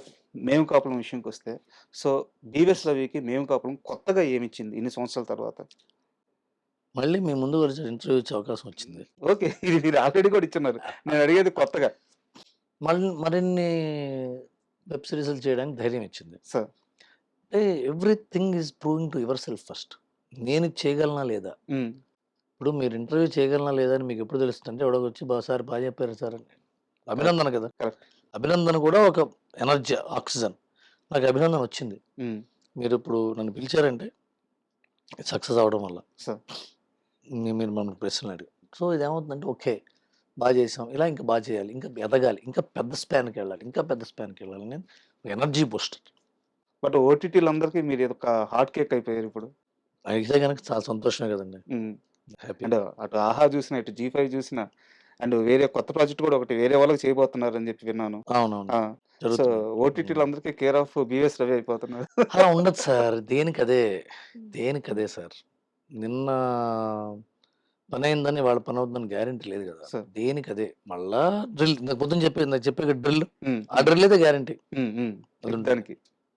మేము కాపులం విషయంకి వస్తే, సో బీవీఎస్ రవికి మేము కాపులం కొత్తగా ఏమిచ్చింది ఇన్ని సంవత్సరాల తర్వాత? మళ్ళీ మీ ముందు వచ్చి ఇంటర్వ్యూ ఇచ్చే అవకాశం వచ్చింది. ఓకే, ఇది మీరు ఆల్రెడీ కూడా ఇచ్చున్నారు, నేను అడిగేది కొత్తగా. మరిన్ని వెబ్ సిరీస్లు చేయడానికి ధైర్యం ఇచ్చింది. అంటే everything is proving to your self first. నేను చేయగలనా లేదా, ఇప్పుడు మీరు ఇంటర్వ్యూ చేయగలనా లేదా అని మీకు ఎప్పుడు తెలుస్తుంది అంటే, ఎవడో వచ్చి సార్ బాగా చెప్పారు సార్ అని. అభినందన కదా, అభినందన కూడా ఒక ఎనర్జీ, ఆక్సిజన్. నాకు అభినందన వచ్చింది. మీరు ఇప్పుడు నన్ను పిలిచారంటే సక్సెస్ అవడం వల్ల మీరు మమ్మల్ని ప్రశ్నలు అడిగారు. సో ఇదేమవుతుందంటే, ఓకే బాగా చేసాం, ఇలా ఇంకా బాగా చేయాలి, ఇంకా ఎదగాలి, ఇంకా పెద్ద స్పాన్కి వెళ్ళాలి, ఇంకా పెద్ద స్పాన్కి వెళ్ళాలి నేను ఎనర్జీ బూస్టర్. బట్ ఓటీటీలు అందరికీ మీరు ఒక హార్ట్ కేక్ అయిపోయారు ఇప్పుడు. అయితే కనుక చాలా సంతోషమే కదండి, హ్యాపీ. అండ్ అటు ఆహా చూసిన, ఇటు G5 చూసిన, అండ్ వేరే కొత్త ప్రాజెక్ట్ కూడా ఒకటి వేరే వాళ్ళకి చేయబోతున్నారు అని చెప్పి విన్నాను. అవునవును, సో ఓటీటీలు అందరికీ కేర్ ఆఫ్ బీవీఎస్ రవి అయిపోతున్నారు. అలా ఉండదు సార్, దేనికదే సార్. నిన్న పని అయిందని వాళ్ళ పని అవుతుందని గ్యారెంటీ లేదు కదా. దేనికదే మళ్ళా డ్రిల్, నాకు పొద్దున చెప్పే డ్రిల్, ఆ డ్రిల్ అయితే గ్యారెంటీ దానికి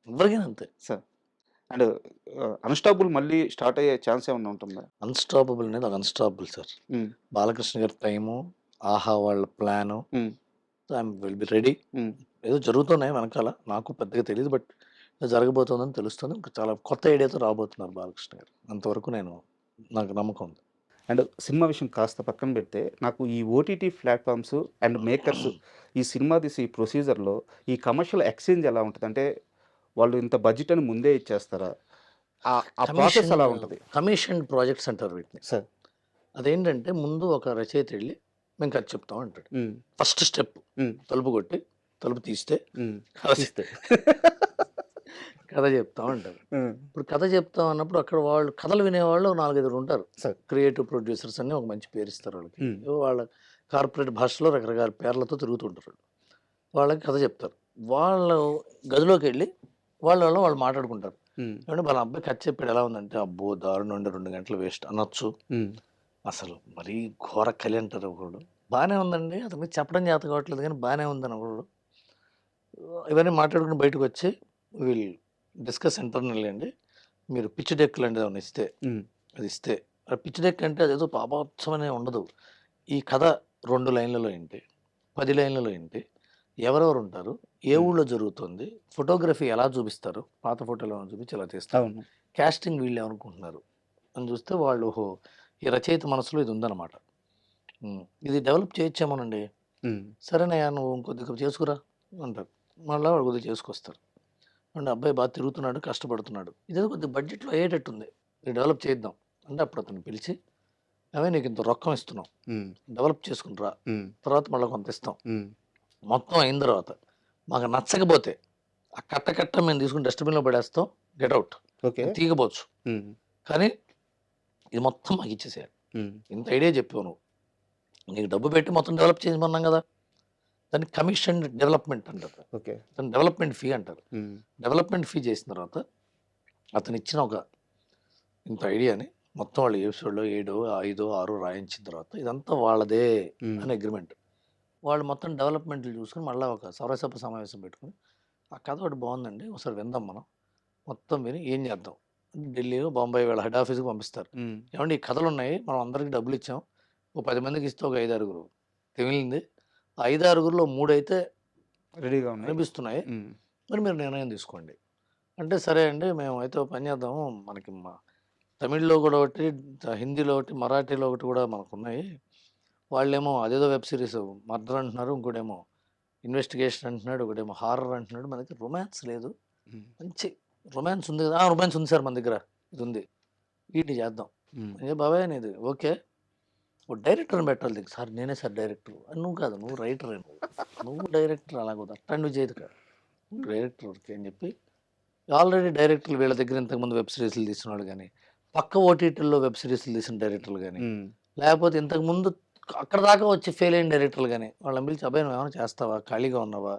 ఎవరికైనా అంతే సార్. అండ్ అన్స్టాపుల్ మళ్ళీ స్టార్ట్ అయ్యే ఛాన్స్ ఏమన్నా ఉంటుందా? అన్స్టాపబుల్ అనేది ఒక అన్స్టాపబుల్ సార్. బాలకృష్ణ గారి టైము, ఆహా వాళ్ళ plan, I'm will be ready. ఏదో జరుగుతున్నాయి వెనకాల, నాకు పెద్దగా తెలియదు, బట్ జరగబోతుందని తెలుస్తుంది. చాలా కొత్త ఐడియాతో రాబోతున్నారు బాలకృష్ణ గారు, అంతవరకు నాకు నమ్మకం ఉంది. అండ్ సినిమా విషయం కాస్త పక్కన పెడితే, నాకు ఈ ఓటీటీ ప్లాట్ఫామ్స్ అండ్ మేకర్స్ ఈ సినిమా తీసి ఈ ప్రొసీజర్లో ఈ కమర్షియల్ ఎక్స్చేంజ్ ఎలా ఉంటుంది? అంటే వాళ్ళు ఇంత బడ్జెట్ అని ముందే ఇచ్చేస్తారా? ఆ ప్రాసెస్ ఎలా ఉంటుంది? కమిషన్ ప్రాజెక్ట్స్ అంటారు వీటిని సార్. అదేంటంటే, ముందు ఒక రచయిత వెళ్ళి మేము కథ చెప్తాం అంటాడు. ఫస్ట్ స్టెప్ తలుపు కొట్టి, తలుపు తీస్తే కథ చెప్తాం అంటారు. ఇప్పుడు కథ చెప్తాం అన్నప్పుడు అక్కడ వాళ్ళు కథలు వినేవాళ్ళు 4-5 ఉంటారు. క్రియేటివ్ ప్రొడ్యూసర్స్ అని ఒక మంచి పేరు ఇస్తారు వాళ్ళకి. వాళ్ళ కార్పొరేట్ భాషలో రకరకాల పేర్లతో తిరుగుతుంటారు. వాళ్ళకి కథ చెప్తారు. వాళ్ళు గదిలోకి వెళ్ళి వాళ్ళు మాట్లాడుకుంటారు. ఏమంటే వాళ్ళ అబ్బాయి కథ చెప్పాడు ఎలా ఉందంటే, అబ్బో దారుణం ఉండి 2 గంటలు వేస్ట్ అనొచ్చు. అసలు మరీ ఘోర కలి అంటారు ఒకడు. బాగానే ఉందండి, అతనికి చెప్పడం చేత కావట్లేదు కానీ బాగానే ఉందని ఒకడు. ఇవన్నీ మాట్లాడుకుని బయటకు వచ్చి వీళ్ళు డిస్కస్ ఇంటర్నల్ అండి, మీరు పిచ్ డెక్ లాంటిది ఏమైనా ఇస్తే అది ఇస్తే, ఆ పిచ్ డెక్ అంటే అదేదో పాపోత్సవమే ఉండదు. ఈ కథ 2 లైన్లలో ఏంటి, 10 లైన్లలో ఏంటి, ఎవరెవరు ఉంటారు, ఏ ఊళ్ళో జరుగుతుంది, ఫోటోగ్రఫీ ఎలా చూపిస్తారు, పాత ఫోటోలు ఏమైనా చూపించి ఎలా తీస్తారు, అవును. క్యాస్టింగ్ వీళ్ళు ఏమనుకుంటున్నారు అని చూస్తే వాళ్ళు ఓహో ఈ రచయిత మనసులో ఇది ఉందన్నమాట. ఇది డెవలప్ చేయొచ్చామోనండి. సరేనయ్యా నువ్వు ఇంకొద్దిగా చేసుకురా అంటారు. మళ్ళీ వాడు కొద్దిగా చేసుకొస్తారు. అంటే అబ్బాయి బాగా తిరుగుతున్నాడు, కష్టపడుతున్నాడు, ఇదేదో కొద్దిగా బడ్జెట్లో అయ్యేటట్టుంది, ఇది డెవలప్ చేద్దాం అంటే అప్పుడు అతను పిలిచి అవే నీకు ఇంత రొక్కం ఇస్తున్నాం, డెవలప్ చేసుకుంటారా, తర్వాత మళ్ళీ కొంత ఇస్తాం. మొత్తం అయిన తర్వాత మాకు నచ్చకపోతే ఆ కట్ట మేము తీసుకుని డస్ట్బిన్లో పడేస్తాం, గెట్అవుట్, ఓకే. తీయకపోవచ్చు, కానీ ఇది మొత్తం మాకు ఇచ్చేసేయాలి. ఇంత ఐడియా చెప్పావు నువ్వు, నీకు డబ్బు పెట్టి మొత్తం డెవలప్ చేయమన్నాం కదా, దాన్ని కమిషన్ డెవలప్మెంట్ అంటారు, ఓకే. దాన్ని డెవలప్మెంట్ ఫీ అంటారు. డెవలప్మెంట్ ఫీ చేసిన తర్వాత అతను ఇచ్చిన ఒక ఇంత ఐడియాని మొత్తం వాళ్ళు ఎపిసోడ్లో 7, 5, 6 రాయించిన తర్వాత ఇదంతా వాళ్ళదే అని అగ్రిమెంట్. వాళ్ళు మొత్తం డెవలప్మెంట్లు చూసుకుని మళ్ళీ ఒక సర్వసభ సమావేశం పెట్టుకుని ఆ కథ ఒకటి బాగుందండి ఒకసారి విందాం మనం, మొత్తం విని ఏం చేద్దాం, ఢిల్లీ బొంబాయి వీళ్ళ హెడ్ ఆఫీస్కి పంపిస్తారు. ఏమంటే ఈ కథలు ఉన్నాయి, మనం అందరికి డబ్బులు ఇచ్చాం, ఒక 10 మందికి ఇస్తే ఒక 5-6 తెలియంది, 5-6లో 3 అయితే రెడీగా ఉన్నాయి అనిపిస్తున్నాయి, మరి మీరు నిర్ణయం తీసుకోండి అంటే సరే అండి మేము అయితే ఒక పని చేద్దాము, మనకి తమిళ్లో కూడా ఒకటి, హిందీలో ఒకటి, మరాఠీలో ఒకటి కూడా మనకు ఉన్నాయి, వాళ్ళేమో అదేదో వెబ్ సిరీస్ మర్డర్ అంటున్నారు, ఇంకోటేమో ఇన్వెస్టిగేషన్ అంటున్నాడు, ఒకటేమో హారర్ అంటున్నాడు, మన దగ్గర రొమాన్స్ లేదు, మంచి రొమాన్స్ ఉంది కదా, రొమాన్స్ ఉంది సార్ మన దగ్గర, ఇది ఉంది, వీటిని చేద్దాం. ఏ బాబాయ్ అనేది ఓకే, ఓ డైరెక్టర్ని పెట్టాలి దీనికి, సార్ నేనే సార్ డైరెక్టర్, నువ్వు కాదు నువ్వు రైటర్, నువ్వు డైరెక్టర్ అలాగోదు అట్టండి చేయదు కాదు, నువ్వు డైరెక్టర్ ఓకే అని చెప్పి ఆల్రెడీ డైరెక్టర్లు వీళ్ళ దగ్గర ఇంతకుముందు వెబ్ సిరీస్లు తీసిన వాళ్ళు కానీ, పక్క ఓటీటీల్లో వెబ్ సిరీస్లు తీసిన డైరెక్టర్లు కానీ, లేకపోతే ఇంతకుముందు అక్కడ దాకా వచ్చి ఫెయిల్ అయిన డైరెక్టర్లు కానీ వాళ్ళని పిలిచి అబ్బాయి నువ్వు ఏమైనా చేస్తావా, ఖాళీగా ఉన్నావా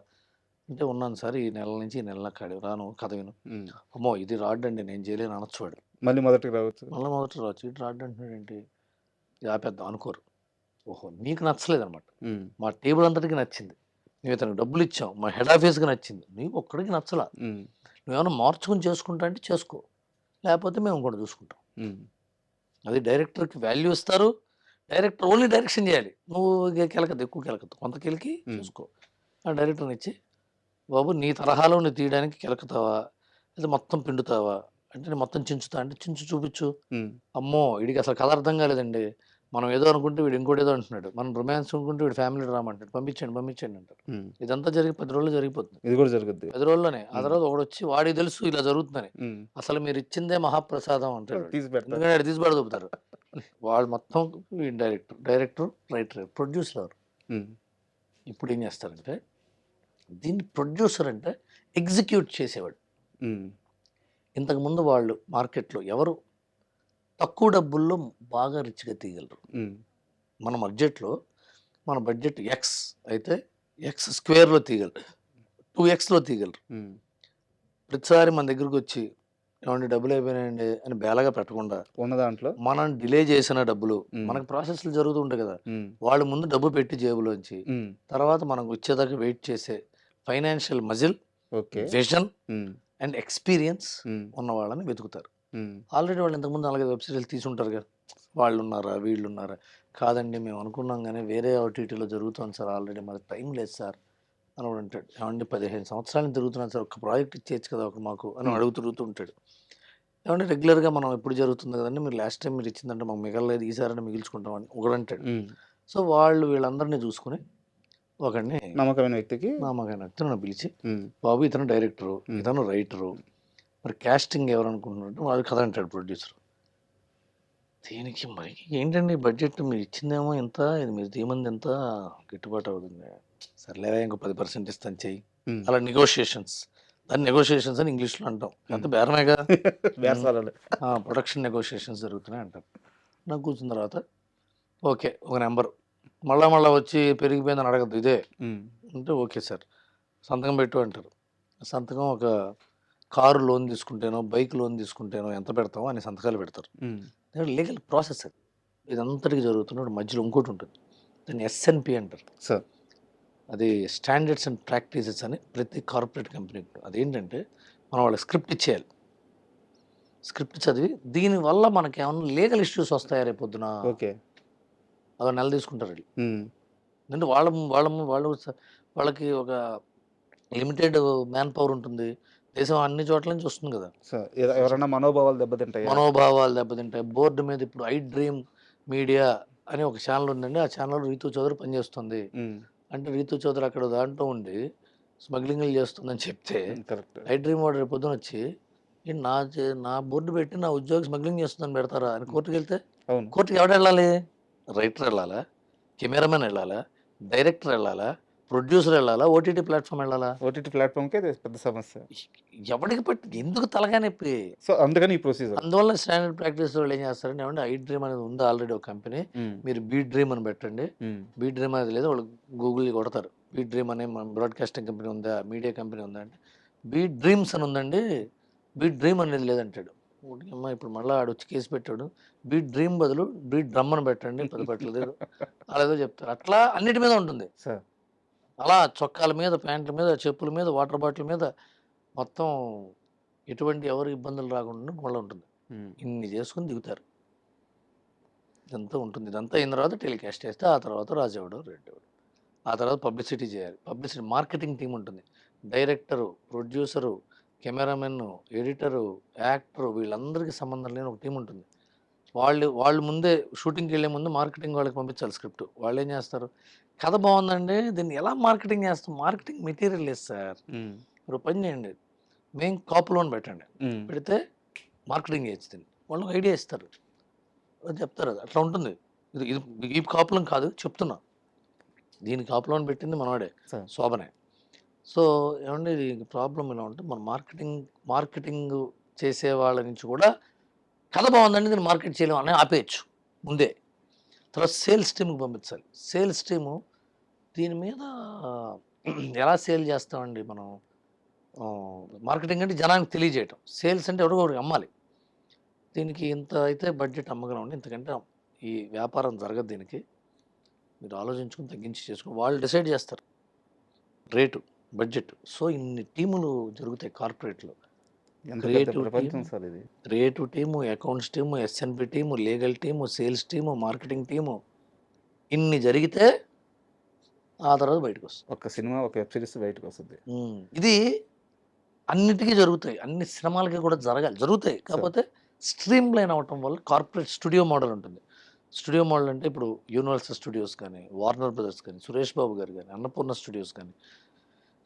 అంటే ఉన్నాను సార్ ఈ నెల నుంచి ఈ నెల ఖాళీ రాను, కథ విను, అమ్మో ఇది రాడ్డండి నేను చేయలేను అనొచ్చువాడు, మళ్ళీ మొదటికి రావచ్చు, మళ్ళీ మొదట రావచ్చు, ఇటు రాడ్ అంటున్నాడు ఏంటి ఇది ఆపేద్దాం అనుకోరు. ఓహో నీకు నచ్చలేదు అనమాట, మా టేబుల్ అంతటికి నచ్చింది, మేము ఇతనికి డబ్బులు ఇచ్చాం, మా హెడ్ ఆఫీస్కి నచ్చింది, నీకు ఒక్కడికి నచ్చలా, నువ్వేమైనా మార్చుకుని చేసుకుంటా అంటే చేసుకో, లేకపోతే మేము కూడా చూసుకుంటాం. అది డైరెక్టర్కి వాల్యూ ఇస్తారు, డైరెక్టర్ ఓన్లీ డైరెక్షన్ చేయాలి, నువ్వు కెలకద్దు ఎక్కువ కెలకద్దు కొంత కెలికి చూసుకో. ఆ డైరెక్టర్ని ఇచ్చి బాబు నీ తరహాలో నువ్వు తీయడానికి కెలకుతావా లేదా మొత్తం పిండుతావా అంటే నేను మొత్తం చించుతా అంటే చించు చూపించు, అమ్మో వీడికి అసలు కథ అర్థం కాలేదండి, మనం ఏదో అనుకుంటే వీడు ఇంకోటి ఏదో అంటున్నాడు, మనం రొమాన్స్ అనుకుంటే వీడు ఫ్యామిలీ డ్రామా అంటాడు, పంపించండి అంటారు. ఇదంతా జరిగి 10 రోజుల్లో జరిగిపోతుంది, ఇది కూడా జరుగుద్ది 10 రోజుల్లోనే. ఆ తర్వాత ఒకడు వచ్చి వాడికి తెలుసు ఇలా జరుగుతుందని, అసలు మీరు ఇచ్చిందే మహాప్రసాదం అంటాడు, ఎందుకంటే అది తీసి పడదొప్పుతారు. వాళ్ళు మొత్తం డైరెక్టర్ రైటర్ ప్రొడ్యూసర్ ఎవరు, ఇప్పుడు ఏం చేస్తారంటే దీన్ని ప్రొడ్యూసర్ అంటే ఎగ్జిక్యూట్ చేసేవాడు. ఇంతకుముందు వాళ్ళు మార్కెట్లో ఎవరు తక్కువ డబ్బుల్లో బాగా రిచ్గా తీయగలరు, మన బడ్జెట్ ఎక్స్ అయితే ఎక్స్ స్క్వేర్లో తీయగలరు, 2xలో తీయగలరు. ప్రతిసారి మన దగ్గరకు వచ్చి ఏమంటే డబ్బులు అయిపోయినాయండి అని బేలగా పెట్టకుండా ఉన్న దాంట్లో మనం డిలే చేసిన డబ్బులు మనకు ప్రాసెస్లు జరుగుతూ ఉంటాయి కదా, వాళ్ళు ముందు డబ్బు పెట్టి జేబులోంచి తర్వాత మనకు వచ్చేదాకా వెయిట్ చేసే financial muscle, vision and experience ఉన్న వాళ్ళని వెతుకుతారు. ఆల్రెడీ వాళ్ళు ఇంతకుముందు 4 వెబ్ సిరీస్ తీసుంటారు కదా, వాళ్ళు ఉన్నారా వీళ్ళు ఉన్నారా, కాదండి మేము అనుకున్నాం కానీ వేరే ఓటీటీలో జరుగుతుంది సార్, ఆల్రెడీ మాకు టైం లేదు సార్ అని వాడు అంటాడు. ఏమండి 15 సంవత్సరాలు తిరుగుతున్నాను సార్, ఒక ప్రాజెక్ట్ ఇచ్చేయచ్చు కదా ఒక మాకు అని అడుగుతూ ఉంటాడు. ఏమంటే రెగ్యులర్గా మనం ఎప్పుడు జరుగుతుంది కదండి, మీరు లాస్ట్ టైం మీరు ఇచ్చిందంటే మాకు మిగలలేదు, ఈసారి మిగిల్చుకుంటామని ఒకడు అంటాడు. సో వాళ్ళు వీళ్ళందరినీ చూసుకుని ఒకడిని నమ్మకమైన వ్యక్తిని పిలిచి బాబు ఇతను డైరెక్టరు ఇతను రైటరు, మరి క్యాస్టింగ్ ఎవరు అనుకుంటున్నారంటే వాళ్ళు కథ అంటాడు ప్రొడ్యూసర్. దీనికి మరి ఏంటండి బడ్జెట్ మీరు ఇచ్చిందేమో ఎంత, ఇది మీరు తీయమంది ఎంత గిట్టుబాటు అవుతుంది, సర్లేవా ఇంకో 10% ఇస్తాను చెయ్యి, అలా నెగోషియేషన్స్, దాన్ని నెగోషియేషన్స్ అని ఇంగ్లీష్లో అంటాం, అంత బేరమేగా ప్రొడక్షన్ నెగోషియేషన్స్ జరుగుతున్నాయి అంటారు. నాకు కూర్చున్న తర్వాత ఓకే ఒక నెంబర్ మళ్ళా వచ్చి పెరిగిపోయిందని అడగద్దు ఇదే అంటే ఓకే సార్ సంతకం పెట్టు అంటారు. సంతకం ఒక కారు లోన్ తీసుకుంటేనో బైక్ లోన్ తీసుకుంటేనో ఎంత పెడతామో అని సంతకాలు పెడతారు. లీగల్ ప్రాసెస్ అది. ఇదంతటికి జరుగుతున్నప్పుడు మధ్యలో ఇంకోటి ఉంటుంది, దాన్ని ఎస్ఎన్పి అంటారు. సార్ అది స్టాండర్డ్స్ అండ్ ప్రాక్టీసెస్ అని ప్రతి కార్పొరేట్ కంపెనీకి. అదేంటంటే మనం వాళ్ళకి స్క్రిప్ట్ ఇచ్చేయాలి. స్క్రిప్ట్ చదివి దీనివల్ల మనకి ఏమన్నా లీగల్ ఇష్యూస్ వస్తాయా రేపు పొద్దున, ఓకే. అదో నెల తీసుకుంటారు వీళ్ళు. ఎందుకంటే వాళ్ళకి ఒక లిమిటెడ్ మ్యాన్ పవర్ ఉంటుంది. దేశం అన్ని చోట్ల నుంచి వస్తుంది కదా. సార్ ఎవరైనా మనోభావాలు దెబ్బతింటాయి. బోర్డు మీద ఇప్పుడు ఐ డ్రీమ్ మీడియా అని ఒక ఛానల్ ఉందండి. ఆ ఛానల్ రీతు చౌదరి పనిచేస్తుంది. అంటే రీతు చౌదరి అక్కడ దాంట్లో ఉండి స్మగ్లింగ్లు చేస్తుందని చెప్తే కరెక్ట్. ఐ డ్రీమ్ వాడు రేపు పొద్దున వచ్చి నా బోర్డు పెట్టి నా ఉద్యోగి స్మగ్లింగ్ చేస్తుందని పెడతారా అని కోర్టుకి వెళ్తే, అవును. కోర్టుకి ఎవడు వెళ్ళాలి? రైటర్ వెళ్ళాలా, కెమెరామెన్ వెళ్ళాలా, డైరెక్టర్ వెళ్ళాలా, ప్రొడ్యూసర్ వెళ్ళాలా, ఓటీటీ ప్లాట్ఫామ్ వెళ్ళాలా? ఓటీటీ ప్లాట్ఫామ్కే పెద్ద సమస్య. ఎవరికి పట్టి ఎందుకు తలగా నొప్పి? సో అందుకని ఈ ప్రొసీజర్. అందువల్ల స్టాండర్డ్ ప్రాక్టీస్ వాళ్ళు ఏం చేస్తారంటే, ఏమంటే ఐ డ్రీమ్ అనేది ఉంది ఆల్రెడీ ఒక కంపెనీ, మీరు బీ డ్రీమ్ అని పెట్టండి. బీ డ్రీమ్ అనేది లేదు, వాళ్ళు గూగుల్ కొడతారు. బీ డ్రీమ్ అనే బ్రాడ్కాస్టింగ్ కంపెనీ ఉందా, మీడియా కంపెనీ ఉందా అంటే బీ డ్రీమ్స్ అని ఉందండి, బీ డ్రీమ్ అనేది లేదంటాడు. అమ్మ ఇప్పుడు మళ్ళీ ఆడు వచ్చి కేసు పెట్టాడు, బీ డ్రీమ్ బదులు బీ డ్రమ్ అని పెట్టండి, పెట్టలేదు అలా ఏదో చెప్తారు. అట్లా అన్నిటి మీద ఉంటుంది. అలా చొక్కాల మీద, ప్యాంట్ల మీద, చెప్పుల మీద, వాటర్ బాటిల్ మీద మొత్తం ఎటువంటి ఎవరు ఇబ్బందులు రాకుండా గోళ ఉంటుంది. ఇన్ని చేసుకుని దిగుతారు. ఇదంతా ఉంటుంది. ఇదంతా అయిన తర్వాత టెలికాస్ట్ చేస్తే ఆ తర్వాత రాజేవాడు, రెడ్డివాడు, ఆ తర్వాత పబ్లిసిటీ చేయాలి. పబ్లిసిటీ మార్కెటింగ్ టీం ఉంటుంది. Director, producer, cameraman, editor, actor, వీళ్ళందరికీ సంబంధం లేని ఒక టీం ఉంటుంది. వాళ్ళు ముందే షూటింగ్కి వెళ్ళే ముందు మార్కెటింగ్ వాళ్ళకి పంపించాలి స్క్రిప్ట్. వాళ్ళు ఏం చేస్తారు, కథ బాగుందండి, దీన్ని ఎలా మార్కెటింగ్ చేస్తాం? మార్కెటింగ్ మెటీరియల్ లేదు సార్. మీరు పని చేయండి, మేము కాపు లోన్ పెట్టండి, పెడితే మార్కెటింగ్ చేయొచ్చు. దీన్ని వాళ్ళు ఐడియా ఇస్తారు, చెప్తారు. అట్లా ఉంటుంది. ఇది ఈ కాపు లోన్ కాదు చెప్తున్నా, దీని కాపు లోన్ పెట్టింది మనవాడే, శోభనే. సో ఏమంటే ఇది ప్రాబ్లం ఇలా ఉంటుంది. మన మార్కెటింగ్ చేసే వాళ్ళ నుంచి కూడా కథ బాగుందండి, దీన్ని మార్కెట్ చేయలేము అని ఆపేయచ్చు ముందే. తర్వాత సేల్స్ టీమ్కి పంపించాలి. సేల్స్ టీము దీని మీద ఎలా సేల్ చేస్తామండి మనం? మార్కెటింగ్ అంటే జనానికి తెలియజేయటం, సేల్స్ అంటే ఎవరికొకరికి అమ్మాలి. దీనికి ఇంత అయితే బడ్జెట్ అమ్మగలండి, ఇంతకంటే ఈ వ్యాపారం జరగదు. దీనికి మీరు ఆలోచించుకుని తగ్గించి చేసుకుని వాళ్ళు డిసైడ్ చేస్తారు రేటు, బడ్జెట్. సో ఇన్ని టీములు జరుగుతాయి కార్పొరేట్లో. Creative team, accounts team, S N P team, legal team, sales team, marketing team, ఇన్ని జరిగితే ఆ తర్వాత బయటకు వస్తుంది ఒక సినిమా, ఒక వెబ్ సిరీస్ బయటకు వస్తుంది. ఇది అన్నిటికీ జరుగుతాయి, అన్ని సినిమాలకి కూడా జరుగుతాయి. కాకపోతే స్ట్రీమ్ లైన్ అవటం వల్ల కార్పొరేట్ స్టూడియో మోడల్ ఉంటుంది. స్టూడియో మోడల్ అంటే ఇప్పుడు యూనివర్సల్ స్టూడియోస్ కానీ, వార్నర్ బ్రదర్స్ కానీ, సురేష్ బాబు గారు కానీ, అన్నపూర్ణ స్టూడియోస్ కానీ,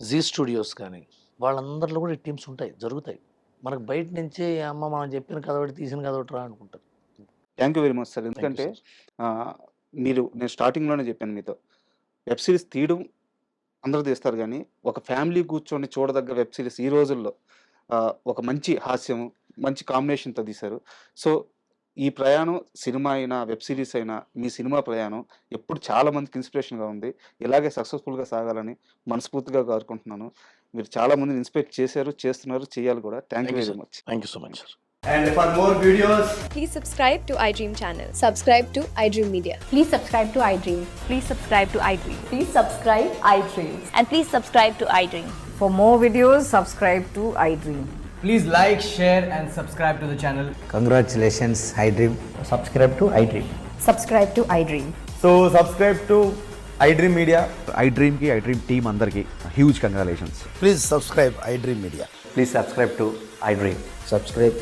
జీ స్టూడియోస్ కానీ, వాళ్ళందరిలో కూడా ఈ టీమ్స్ ఉంటాయి, జరుగుతాయి. మనకు బయట నుంచి అమ్మ మనం చెప్పిన కథ ఒకటి తీసిన కథ ఒకటి రా అనుకుంటారు. Thank you very much sir. ఎందుకంటే నేను స్టార్టింగ్లోనే చెప్పాను మీతో, వెబ్ సిరీస్ తీయడం అందరూ తీస్తారు కానీ ఒక ఫ్యామిలీ కూర్చొని చూడదగ్గ వెబ్ సిరీస్ ఈ రోజుల్లో ఒక మంచి హాస్యం, మంచి కాంబినేషన్తో తీశారు. సో ఈ ప్రయాణం సినిమా అయినా వెబ్ సిరీస్ అయినా మీ సినిమా ప్రయాణం ఎప్పుడు చాలా మందికి ఇన్స్పిరేషన్గా ఉంది. ఇలాగే సక్సెస్ఫుల్గా సాగాలని మనస్ఫూర్తిగా కోరుకుంటున్నాను. మీరు చాలా మందిని ఇన్స్పైర్ చేశారు, చేస్తున్నారు, చేయాలి కూడా. Thank you very much. Thank you so much sir. And for more videos, please subscribe to iDream channel. Subscribe to iDream Media. Please subscribe to iDream. Please subscribe to iDream. Please subscribe iDream. And please subscribe to iDream. For more videos, subscribe to iDream. please like, share and subscribe to the channel. Congratulations, iDream. Subscribe to iDream. Subscribe to iDream. So subscribe to iDream Media. iDream ki iDream team andarki huge congratulations. Please subscribe iDream Media. Please subscribe to iDream. Subscribe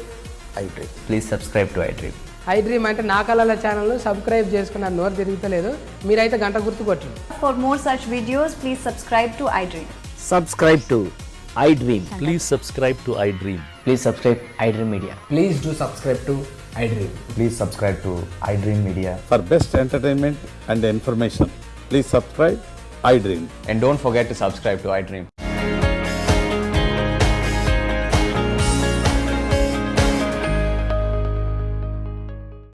iDream. Please subscribe to iDream. iDream అంటే నా కళల ఛానల్ సబ్స్క్రైబ్ చేసుకున్న నోరు తిరుగుతలేదు, మీరైతే గంట గుర్తు కొట్టండి. For more such videos, please subscribe to iDream. Subscribe to iDream. Please subscribe to iDream. Please subscribe iDream Media. Please do subscribe to iDream. Please subscribe to iDream Media. For best entertainment and information, please subscribe iDream. And don't forget to subscribe to iDream.